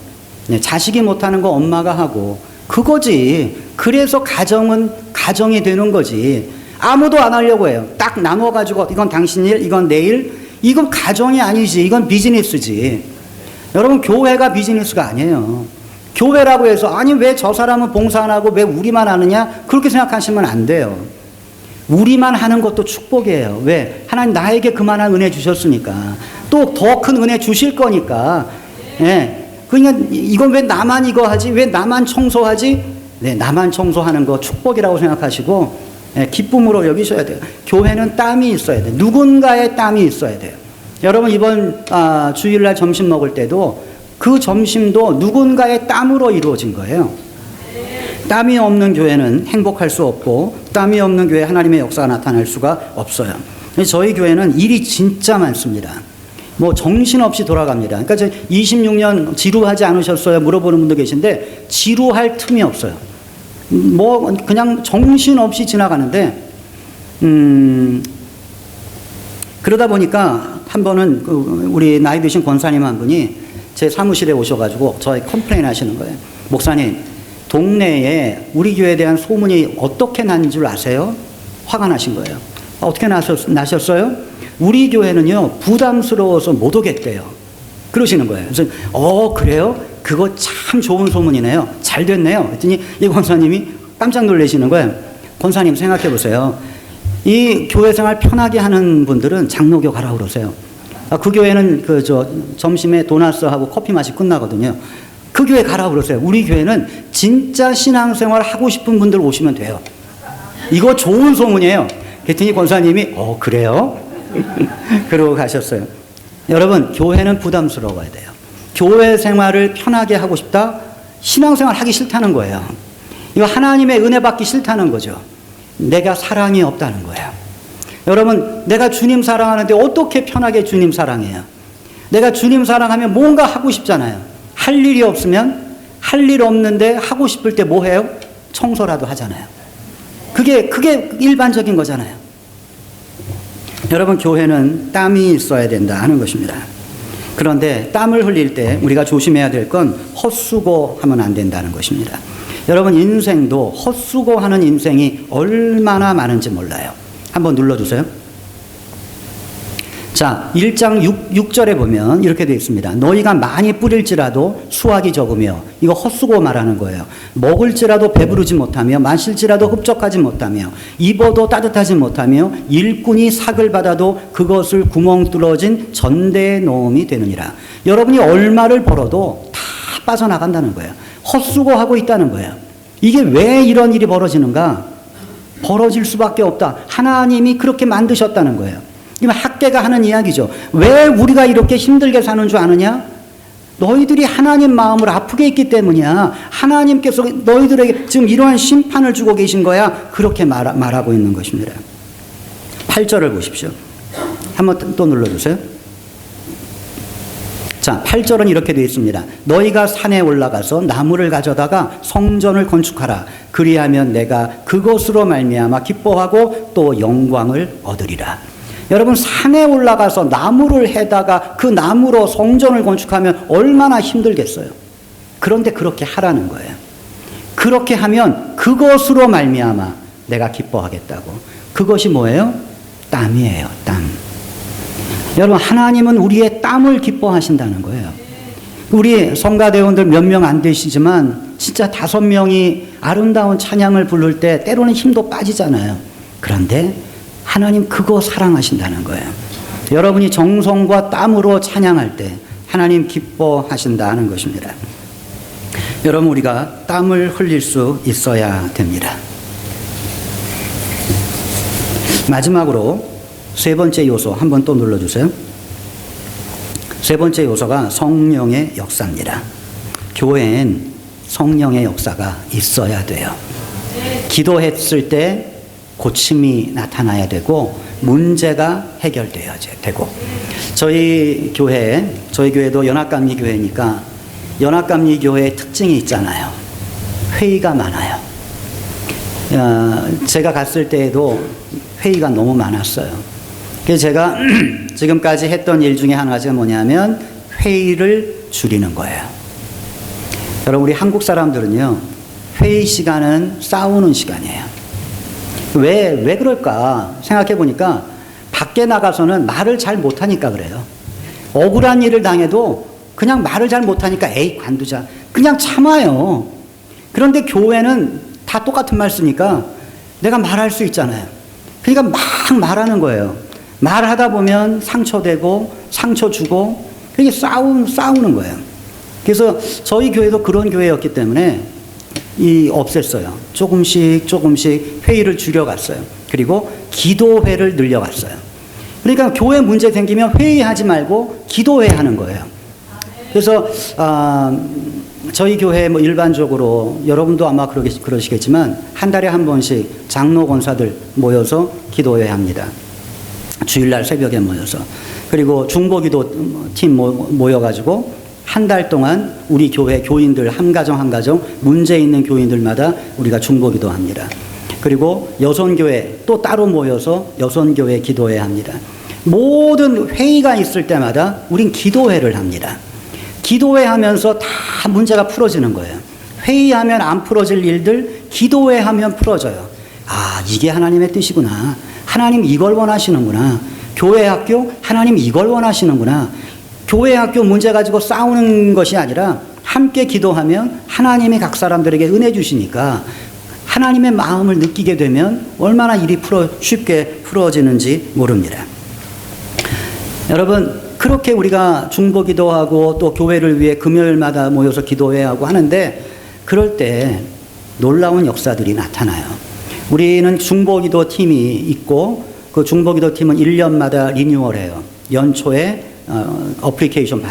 자식이 못하는 거 엄마가 하고, 그거지. 그래서 가정은 가정이 되는 거지. 아무도 안 하려고 해요. 딱 나눠가지고 이건 당신 일, 이건 내 일. 이건 가정이 아니지. 이건 비즈니스지. 여러분, 교회가 비즈니스가 아니에요. 교회라고 해서 아니 왜 저 사람은 봉사 안 하고 왜 우리만 하느냐, 그렇게 생각하시면 안 돼요. 우리만 하는 것도 축복이에요. 왜? 하나님 나에게 그만한 은혜 주셨으니까, 또 더 큰 은혜 주실 거니까. 그러니까 이건 왜 나만 이거 하지? 왜 나만 청소하지? 나만 청소하는 거 축복이라고 생각하시고 기쁨으로 여기셔야 돼요. 교회는 땀이 있어야 돼요. 누군가의 땀이 있어야 돼요. 여러분, 이번 주일날 점심 먹을 때도 그 점심도 누군가의 땀으로 이루어진 거예요. 땀이 없는 교회는 행복할 수 없고, 땀이 없는 교회에 하나님의 역사가 나타날 수가 없어요. 저희 교회는 일이 진짜 많습니다. 뭐 정신없이 돌아갑니다. 그러니까 26년 지루하지 않으셨어요? 물어보는 분도 계신데, 지루할 틈이 없어요. 뭐 그냥 정신없이 지나가는데, 그러다 보니까 한 번은 우리 나이 드신 권사님 한 분이 제 사무실에 오셔가지고 저희 컴플레인 하시는 거예요. 목사님, 동네에 우리 교회에 대한 소문이 어떻게 난 줄 아세요? 화가 나신 거예요. 어떻게 나셨어요? 우리 교회는요, 부담스러워서 못 오겠대요. 그러시는 거예요. 그래서 그래요? 그거 참 좋은 소문이네요. 잘 됐네요. 그랬더니 이 권사님이 깜짝 놀라시는 거예요. 권사님, 생각해 보세요. 이 교회 생활 편하게 하는 분들은 장로교 가라 그러세요. 그 교회는 점심에 도넛하고 커피 맛이 끝나거든요. 그 교회 가라 그러세요. 우리 교회는 진짜 신앙생활 하고 싶은 분들 오시면 돼요. 이거 좋은 소문이에요. 그랬더니 권사님이 그래요? 그러고 가셨어요. 여러분, 교회는 부담스러워야 돼요. 교회 생활을 편하게 하고 싶다? 신앙생활 하기 싫다는 거예요. 이거 하나님의 은혜 받기 싫다는 거죠. 내가 사랑이 없다는 거예요. 여러분, 내가 주님 사랑하는데 어떻게 편하게 주님 사랑해요? 내가 주님 사랑하면 뭔가 하고 싶잖아요. 할 일이 없으면, 할 일 없는데 하고 싶을 때 뭐 해요? 청소라도 하잖아요. 그게 일반적인 거잖아요. 여러분, 교회는 땀이 있어야 된다 하는 것입니다. 그런데 땀을 흘릴 때 우리가 조심해야 될 건 헛수고하면 안 된다는 것입니다. 여러분, 인생도 헛수고하는 인생이 얼마나 많은지 몰라요. 한번 눌러주세요. 자, 1장 6절에 보면 이렇게 되어 있습니다. 너희가 많이 뿌릴지라도 수확이 적으며, 이거 헛수고 말하는 거예요. 먹을지라도 배부르지 못하며, 마실지라도 흡족하지 못하며, 입어도 따뜻하지 못하며, 일꾼이 삭을 받아도 그것을 구멍 뚫어진 전대에 놓음이 되느니라. 여러분이 얼마를 벌어도 다 빠져나간다는 거예요. 헛수고하고 있다는 거예요. 이게 왜 이런 일이 벌어지는가? 벌어질 수밖에 없다. 하나님이 그렇게 만드셨다는 거예요. 이건 학계가 하는 이야기죠. 왜 우리가 이렇게 힘들게 사는 줄 아느냐? 너희들이 하나님 마음을 아프게 했기 때문이야. 하나님께서 너희들에게 지금 이러한 심판을 주고 계신 거야. 그렇게 말하고 있는 것입니다. 8절을 보십시오. 한번 또 눌러주세요. 자, 8절은 이렇게 되어 있습니다. 너희가 산에 올라가서 나무를 가져다가 성전을 건축하라. 그리하면 내가 그것으로 말미암아 기뻐하고 또 영광을 얻으리라. 여러분, 산에 올라가서 나무를 해다가 그 나무로 성전을 건축하면 얼마나 힘들겠어요. 그런데 그렇게 하라는 거예요. 그렇게 하면 그것으로 말미암아 내가 기뻐하겠다고. 그것이 뭐예요? 땀이에요. 땀. 여러분, 하나님은 우리의 땀을 기뻐하신다는 거예요. 우리 성가대원들 몇 명 안 되시지만 진짜 5명이 아름다운 찬양을 부를 때 때로는 힘도 빠지잖아요. 그런데 하나님 그거 사랑하신다는 거예요. 여러분이 정성과 땀으로 찬양할 때 하나님 기뻐하신다는 것입니다. 여러분, 우리가 땀을 흘릴 수 있어야 됩니다. 마지막으로 세 번째 요소 한번 또 눌러주세요. 세 번째 요소가 성령의 역사입니다. 교회엔 성령의 역사가 있어야 돼요. 기도했을 때 고침이 나타나야 되고 문제가 해결되어야 되고, 저희 교회도 연합감리교회니까 연합감리교회의 특징이 있잖아요. 회의가 많아요. 제가 갔을 때에도 회의가 너무 많았어요. 그래서 제가 지금까지 했던 일 중에 한 가지가 뭐냐면 회의를 줄이는 거예요. 여러분, 우리 한국 사람들은요, 회의 시간은 싸우는 시간이에요. 왜 그럴까 생각해 보니까 밖에 나가서는 말을 잘 못하니까 그래요. 억울한 일을 당해도 그냥 말을 잘 못하니까 에이 관두자 그냥 참아요. 그런데 교회는 다 똑같은 말 쓰니까 내가 말할 수 있잖아요. 그러니까 막 말하는 거예요. 말하다 보면 상처되고 상처 주고 그게 싸우는 거예요. 그래서 저희 교회도 그런 교회였기 때문에 없앴어요. 조금씩 회의를 줄여갔어요. 그리고 기도회를 늘려갔어요. 그러니까 교회 문제 생기면 회의하지 말고 기도회 하는 거예요. 그래서 저희 교회 뭐 일반적으로 여러분도 아마 그러시겠지만 한 달에 한 번씩 장로 권사들 모여서 기도회 합니다. 주일날 새벽에 모여서. 그리고 중보기도 팀 모여가지고 한 달 동안 우리 교회 교인들 한 가정 문제 있는 교인들마다 우리가 중보기도 합니다. 그리고 여선교회 또 따로 모여서 여선교회 기도회 합니다. 모든 회의가 있을 때마다 우린 기도회를 합니다. 기도회 하면서 다 문제가 풀어지는 거예요. 회의하면 안 풀어질 일들 기도회 하면 풀어져요. 아, 이게 하나님의 뜻이구나. 하나님 이걸 원하시는구나. 교회 학교 하나님 이걸 원하시는구나. 교회 학교 문제 가지고 싸우는 것이 아니라 함께 기도하면 하나님이 각 사람들에게 은혜 주시니까 하나님의 마음을 느끼게 되면 얼마나 일이 쉽게 풀어지는지 모릅니다. 여러분, 그렇게 우리가 중보 기도하고 또 교회를 위해 금요일마다 모여서 기도해야 하고 하는데 그럴 때 놀라운 역사들이 나타나요. 우리는 중보 기도 팀이 있고 그 중보 기도 팀은 1년마다 리뉴얼해요. 연초에 어플리케이션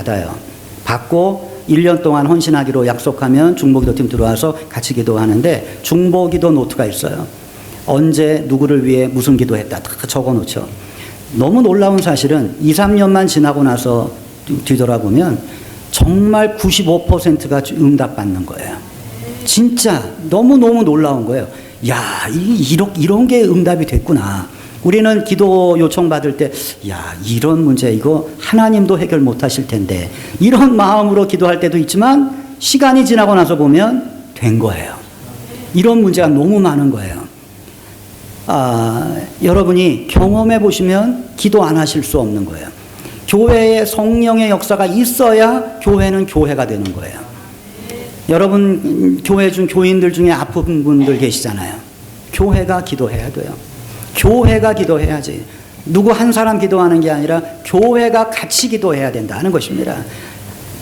받고 1년 동안 헌신하기로 약속하면 중보기도팀 들어와서 같이 기도하는데 중보기도 노트가 있어요. 언제 누구를 위해 무슨 기도했다 다 적어놓죠. 너무 놀라운 사실은 2, 3년만 지나고 나서 뒤돌아보면 정말 95%가 응답받는 거예요. 진짜 너무너무 놀라운 거예요. 야, 이런 게 응답이 됐구나. 우리는 기도 요청 받을 때, 야, 이런 문제 이거 하나님도 해결 못 하실 텐데 이런 마음으로 기도할 때도 있지만 시간이 지나고 나서 보면 된 거예요. 이런 문제가 너무 많은 거예요. 여러분이 경험해 보시면 기도 안 하실 수 없는 거예요. 교회에 성령의 역사가 있어야 교회는 교회가 되는 거예요. 여러분 교회 중 교인들 중에 아픈 분들 계시잖아요. 교회가 기도해야 돼요. 교회가 기도해야지. 누구 한 사람 기도하는 게 아니라 교회가 같이 기도해야 된다는 것입니다.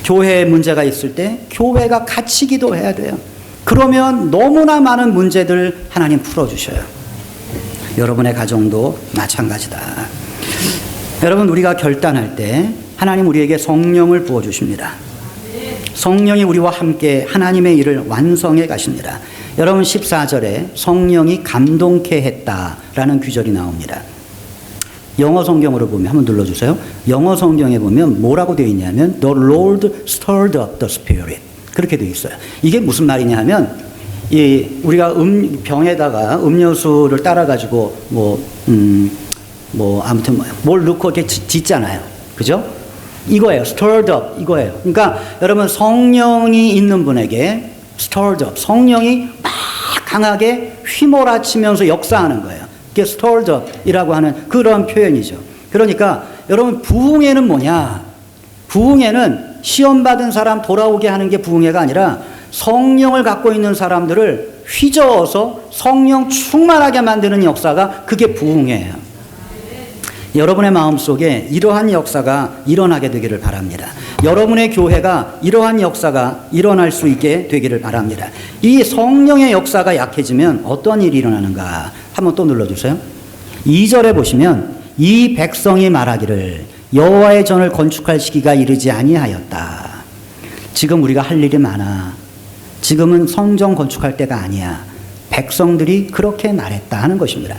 교회에 문제가 있을 때 교회가 같이 기도해야 돼요. 그러면 너무나 많은 문제들 하나님 풀어주셔요. 여러분의 가정도 마찬가지다. 여러분 우리가 결단할 때 하나님 우리에게 성령을 부어주십니다. 성령이 우리와 함께 하나님의 일을 완성해 가십니다. 여러분 14절에 성령이 감동케 했다라는 규절이 나옵니다. 영어 성경으로 보면 한번 눌러주세요. 영어 성경에 보면 뭐라고 되어 있냐면 The Lord stirred up the Spirit 그렇게 되어 있어요. 이게 무슨 말이냐 하면 우리가 병에다가 음료수를 따라가지고 아무튼 뭘 넣고 이렇게 짓잖아요. 그죠? 이거예요. stirred up 이거예요. 그러니까 여러분 성령이 있는 분에게 stirred up 성령이 막 강하게 휘몰아치면서 역사하는 거예요. 이게 stirred up 이라고 하는 그런 표현이죠. 그러니까 여러분 부흥회는 뭐냐? 부흥회는 시험 받은 사람 돌아오게 하는 게 부흥회가 아니라 성령을 갖고 있는 사람들을 휘저어서 성령 충만하게 만드는 역사가 그게 부흥회예요. 여러분의 마음속에 이러한 역사가 일어나게 되기를 바랍니다. 여러분의 교회가 이러한 역사가 일어날 수 있게 되기를 바랍니다. 이 성령의 역사가 약해지면 어떤 일이 일어나는가 한번 또 눌러주세요. 2절에 보시면 이 백성이 말하기를 여호와의 전을 건축할 시기가 이르지 아니하였다. 지금 우리가 할 일이 많아. 지금은 성전 건축할 때가 아니야. 백성들이 그렇게 말했다 하는 것입니다.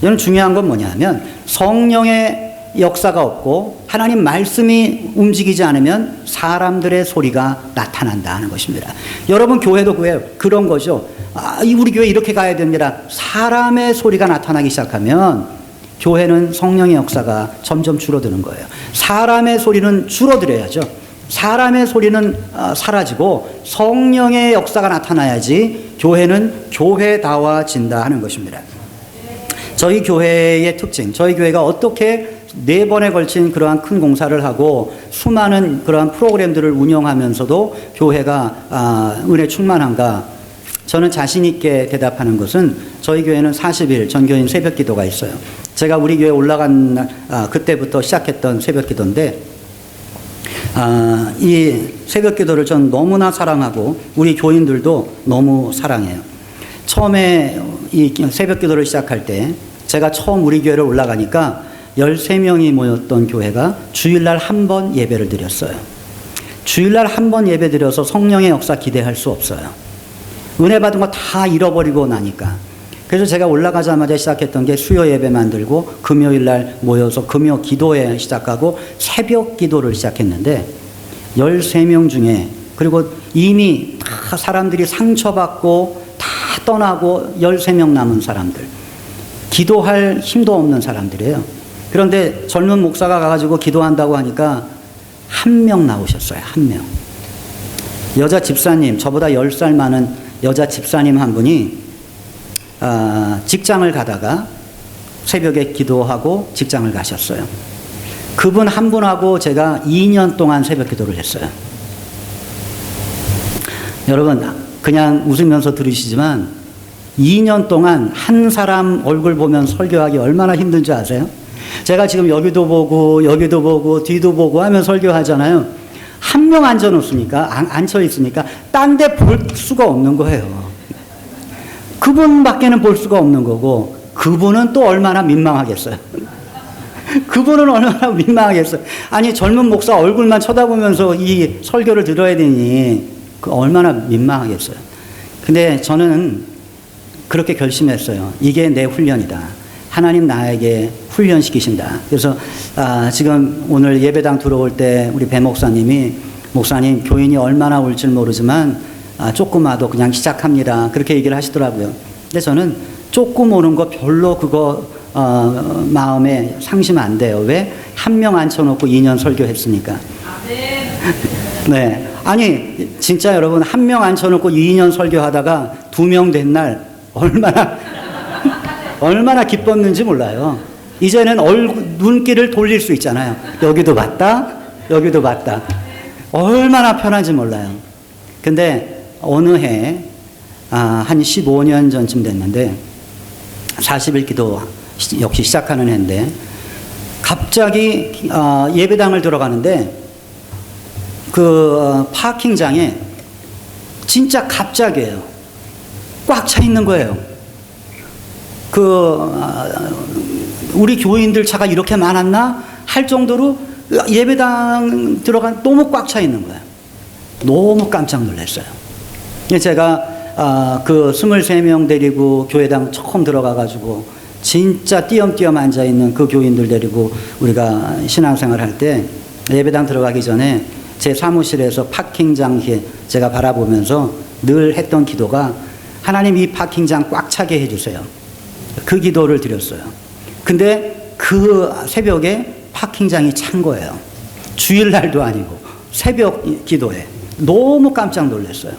여러분 중요한 건 뭐냐면 성령의 역사가 없고 하나님 말씀이 움직이지 않으면 사람들의 소리가 나타난다 하는 것입니다. 여러분 교회도 그런 거죠. 우리 교회 이렇게 가야 됩니다. 사람의 소리가 나타나기 시작하면 교회는 성령의 역사가 점점 줄어드는 거예요. 사람의 소리는 줄어들어야죠. 사람의 소리는 사라지고 성령의 역사가 나타나야지 교회는 교회다워진다 하는 것입니다. 저희 교회의 특징, 저희 교회가 어떻게 4번에 걸친 그러한 큰 공사를 하고 수많은 그러한 프로그램들을 운영하면서도 교회가 은혜 충만한가? 저는 자신 있게 대답하는 것은 저희 교회는 40일 전교인 새벽 기도가 있어요. 제가 우리 교회 올라간 날, 그때부터 시작했던 새벽 기도인데 이 새벽 기도를 전 너무나 사랑하고 우리 교인들도 너무 사랑해요. 처음에 이 새벽 기도를 시작할 때 제가 처음 우리 교회를 올라가니까 13명이 모였던 교회가 주일날 한 번 예배를 드렸어요. 주일날 한 번 예배 드려서 성령의 역사 기대할 수 없어요. 은혜 받은 거 다 잃어버리고 나니까. 그래서 제가 올라가자마자 시작했던 게 수요 예배 만들고 금요일날 모여서 금요 기도회 시작하고 새벽 기도를 시작했는데 13명 중에 그리고 이미 다 사람들이 상처받고 다 떠나고 13명 남은 사람들. 기도할 힘도 없는 사람들이에요. 그런데 젊은 목사가 가가지고 기도한다고 하니까 1명 나오셨어요. 1명. 여자 집사님, 저보다 10살 많은 여자 집사님 한 분이 직장을 가다가 새벽에 기도하고 직장을 가셨어요. 그분 한 분하고 제가 2년 동안 새벽 기도를 했어요. 여러분 그냥 웃으면서 들으시지만 2년 동안 한 사람 얼굴 보면 설교하기 얼마나 힘든지 아세요? 제가 지금 여기도 보고 뒤도 보고 하면 설교하잖아요. 한 명 앉혀 있으니까 딴 데 볼 수가 없는 거예요. 그분밖에는 볼 수가 없는 거고 그분은 또 얼마나 민망하겠어요. 그분은 얼마나 민망하겠어요. 아니 젊은 목사 얼굴만 쳐다보면서 이 설교를 들어야 되니 얼마나 민망하겠어요. 근데 저는 그렇게 결심했어요. 이게 내 훈련이다. 하나님 나에게 훈련시키신다. 그래서 지금 오늘 예배당 들어올 때 우리 배 목사님이 목사님 교인이 얼마나 올지 모르지만 조금 와도 그냥 시작합니다. 그렇게 얘기를 하시더라고요. 근데 저는 조금 오는 거 별로 그거 마음에 상심 안 돼요. 왜? 1명 앉혀놓고 2년 설교했으니까. 네. 아니 진짜 여러분 1명 앉혀놓고 2년 설교하다가 2명 된 날 얼마나 기뻤는지 몰라요. 이제는 눈길을 돌릴 수 있잖아요. 여기도 봤다, 여기도 봤다. 얼마나 편한지 몰라요. 근데 어느 해, 한 15년 전쯤 됐는데, 40일 기도 역시 시작하는 해인데, 갑자기 예배당을 들어가는데, 그 파킹장에 진짜 갑자기예요. 꽉 차 있는 거예요. 우리 교인들 차가 이렇게 많았나 할 정도로 예배당 들어간 너무 꽉 차 있는 거예요. 너무 깜짝 놀랐어요. 제가 그 23명 데리고 교회당 처음 들어가가지고 진짜 띄엄띄엄 앉아있는 그 교인들 데리고 우리가 신앙생활 할 때 예배당 들어가기 전에 제 사무실에서 파킹장에 제가 바라보면서 늘 했던 기도가 하나님 이 파킹장 꽉 차게 해주세요. 그 기도를 드렸어요. 근데 그 새벽에 파킹장이 찬 거예요. 주일날도 아니고 새벽 기도에. 너무 깜짝 놀랐어요.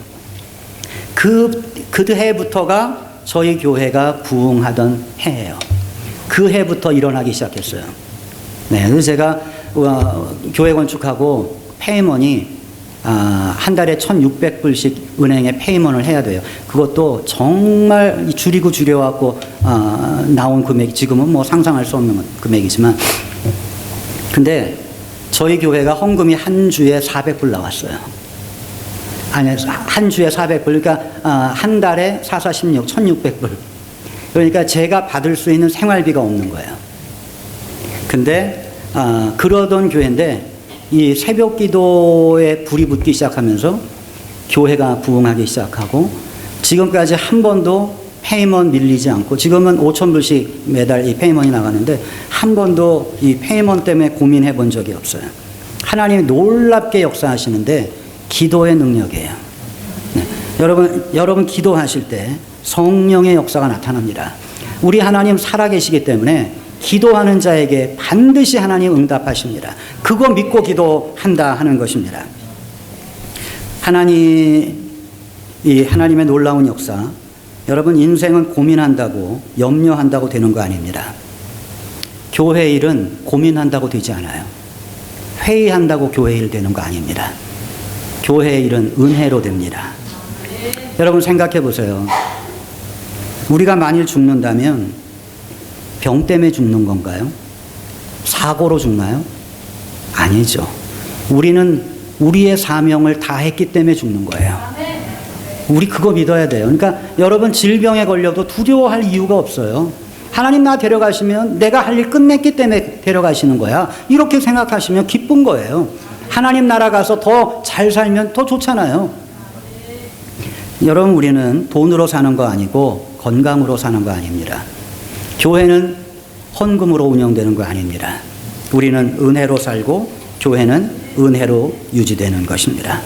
그 해부터가 저희 교회가 부흥하던 해예요. 그 해부터 일어나기 시작했어요. 네, 그래서 제가 교회 건축하고 페이먼이 한 달에 1,600불씩 은행에 페이먼을 해야 돼요. 그것도 정말 줄여갖고 나온 금액, 지금은 뭐 상상할 수 없는 금액이지만, 근데 저희 교회가 헌금이 한 주에 400불 나왔어요. 아니, 한 주에 400불. 그러니까 한 달에 4, 4, 16, 1,600불. 그러니까 제가 받을 수 있는 생활비가 없는 거예요. 근데 그러던 교회인데 이 새벽 기도에 불이 붙기 시작하면서 교회가 부흥하기 시작하고, 지금까지 한 번도 페이먼 밀리지 않고, 지금은 5,000불씩 매달 이 페이먼이 나가는데 한 번도 이 페이먼 때문에 고민해 본 적이 없어요. 하나님이 놀랍게 역사하시는데 기도의 능력이에요. 네. 여러분 기도하실 때 성령의 역사가 나타납니다. 우리 하나님 살아계시기 때문에 기도하는 자에게 반드시 하나님 응답하십니다. 그거 믿고 기도한다 하는 것입니다. 하나님의 놀라운 역사, 여러분 인생은 고민한다고 염려한다고 되는 거 아닙니다. 교회 일은 고민한다고 되지 않아요. 회의한다고 교회 일 되는 거 아닙니다. 교회 일은 은혜로 됩니다. 여러분 생각해 보세요. 우리가 만일 죽는다면 병 때문에 죽는 건가요? 사고로 죽나요? 아니죠. 우리는 우리의 사명을 다 했기 때문에 죽는 거예요. 우리 그거 믿어야 돼요. 그러니까 여러분 질병에 걸려도 두려워할 이유가 없어요. 하나님 나 데려가시면 내가 할 일 끝냈기 때문에 데려가시는 거야. 이렇게 생각하시면 기쁜 거예요. 하나님 나라 가서 더 잘 살면 더 좋잖아요. 여러분 우리는 돈으로 사는 거 아니고 건강으로 사는 거 아닙니다. 교회는 헌금으로 운영되는 거 아닙니다. 우리는 은혜로 살고 교회는 은혜로 유지되는 것입니다.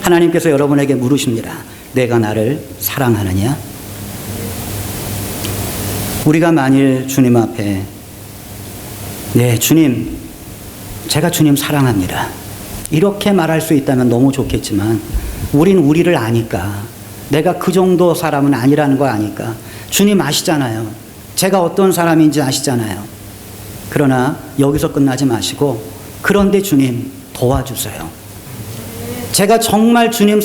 하나님께서 여러분에게 물으십니다. 내가 나를 사랑하느냐? 우리가 만일 주님 앞에 네 주님, 제가 주님 사랑합니다, 이렇게 말할 수 있다면 너무 좋겠지만 우린 우리를 아니까, 내가 그 정도 사람은 아니라는 거 아니까, 주님 아시잖아요. 제가 어떤 사람인지 아시잖아요. 그러나 여기서 끝나지 마시고, 그런데 주님 도와주세요. 제가 정말 주님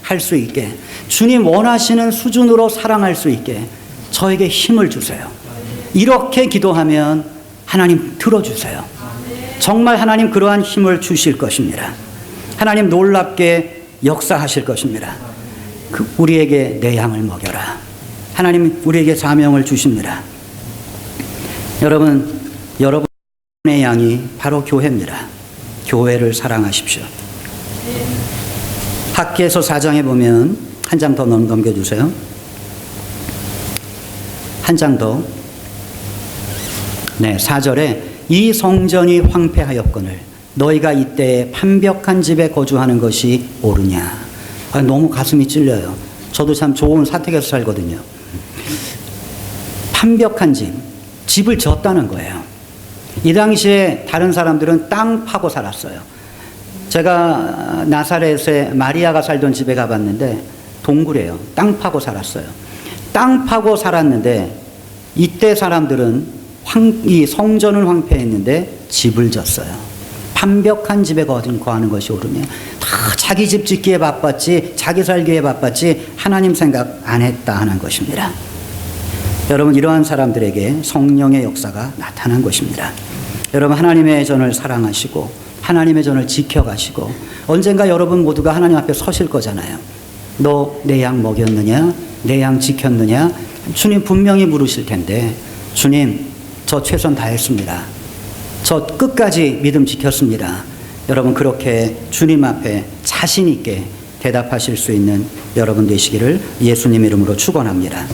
할 수 있게, 주님 원하시는 수준으로 사랑할 수 있게 저에게 힘을 주세요. 이렇게 기도하면 하나님 들어주세요. 정말 하나님 그러한 힘을 주실 것입니다. 하나님 놀랍게 역사하실 것입니다. 우리에게 내 양을 먹여라. 하나님 우리에게 사명을 주십니다. 여러분의 양이 바로 교회입니다. 교회를 사랑하십시오. 학기에서 4장에 보면 한 장 더 넘겨주세요. 한 장 더. 네, 4절에 이 성전이 황폐하였거늘 너희가 이때에 판벽한 집에 거주하는 것이 옳으냐. 너무 가슴이 찔려요. 저도 참 좋은 사택에서 살거든요. 판벽한 집을 지었다는 거예요. 이 당시에 다른 사람들은 땅 파고 살았어요. 제가 나사렛에 마리아가 살던 집에 가봤는데 동굴이에요. 땅 파고 살았어요. 땅 파고 살았는데 이때 사람들은 이 성전은 황폐했는데 집을 졌어요. 완벽한 집에 거하는 것이 옳으며 다 자기 집 짓기에 바빴지 자기 살기에 바빴지 하나님 생각 안 했다 하는 것입니다. 여러분, 이러한 사람들에게 성령의 역사가 나타난 것입니다. 여러분, 하나님의 전을 사랑하시고 하나님의 전을 지켜가시고 언젠가 여러분 모두가 하나님 앞에 서실 거잖아요. 너 내 양 먹였느냐? 내 양 지켰느냐? 주님 분명히 물으실 텐데, 주님 저 최선 다했습니다. 저 끝까지 믿음 지켰습니다. 여러분, 그렇게 주님 앞에 자신 있게 대답하실 수 있는 여러분 되시기를 예수님 이름으로 축원합니다.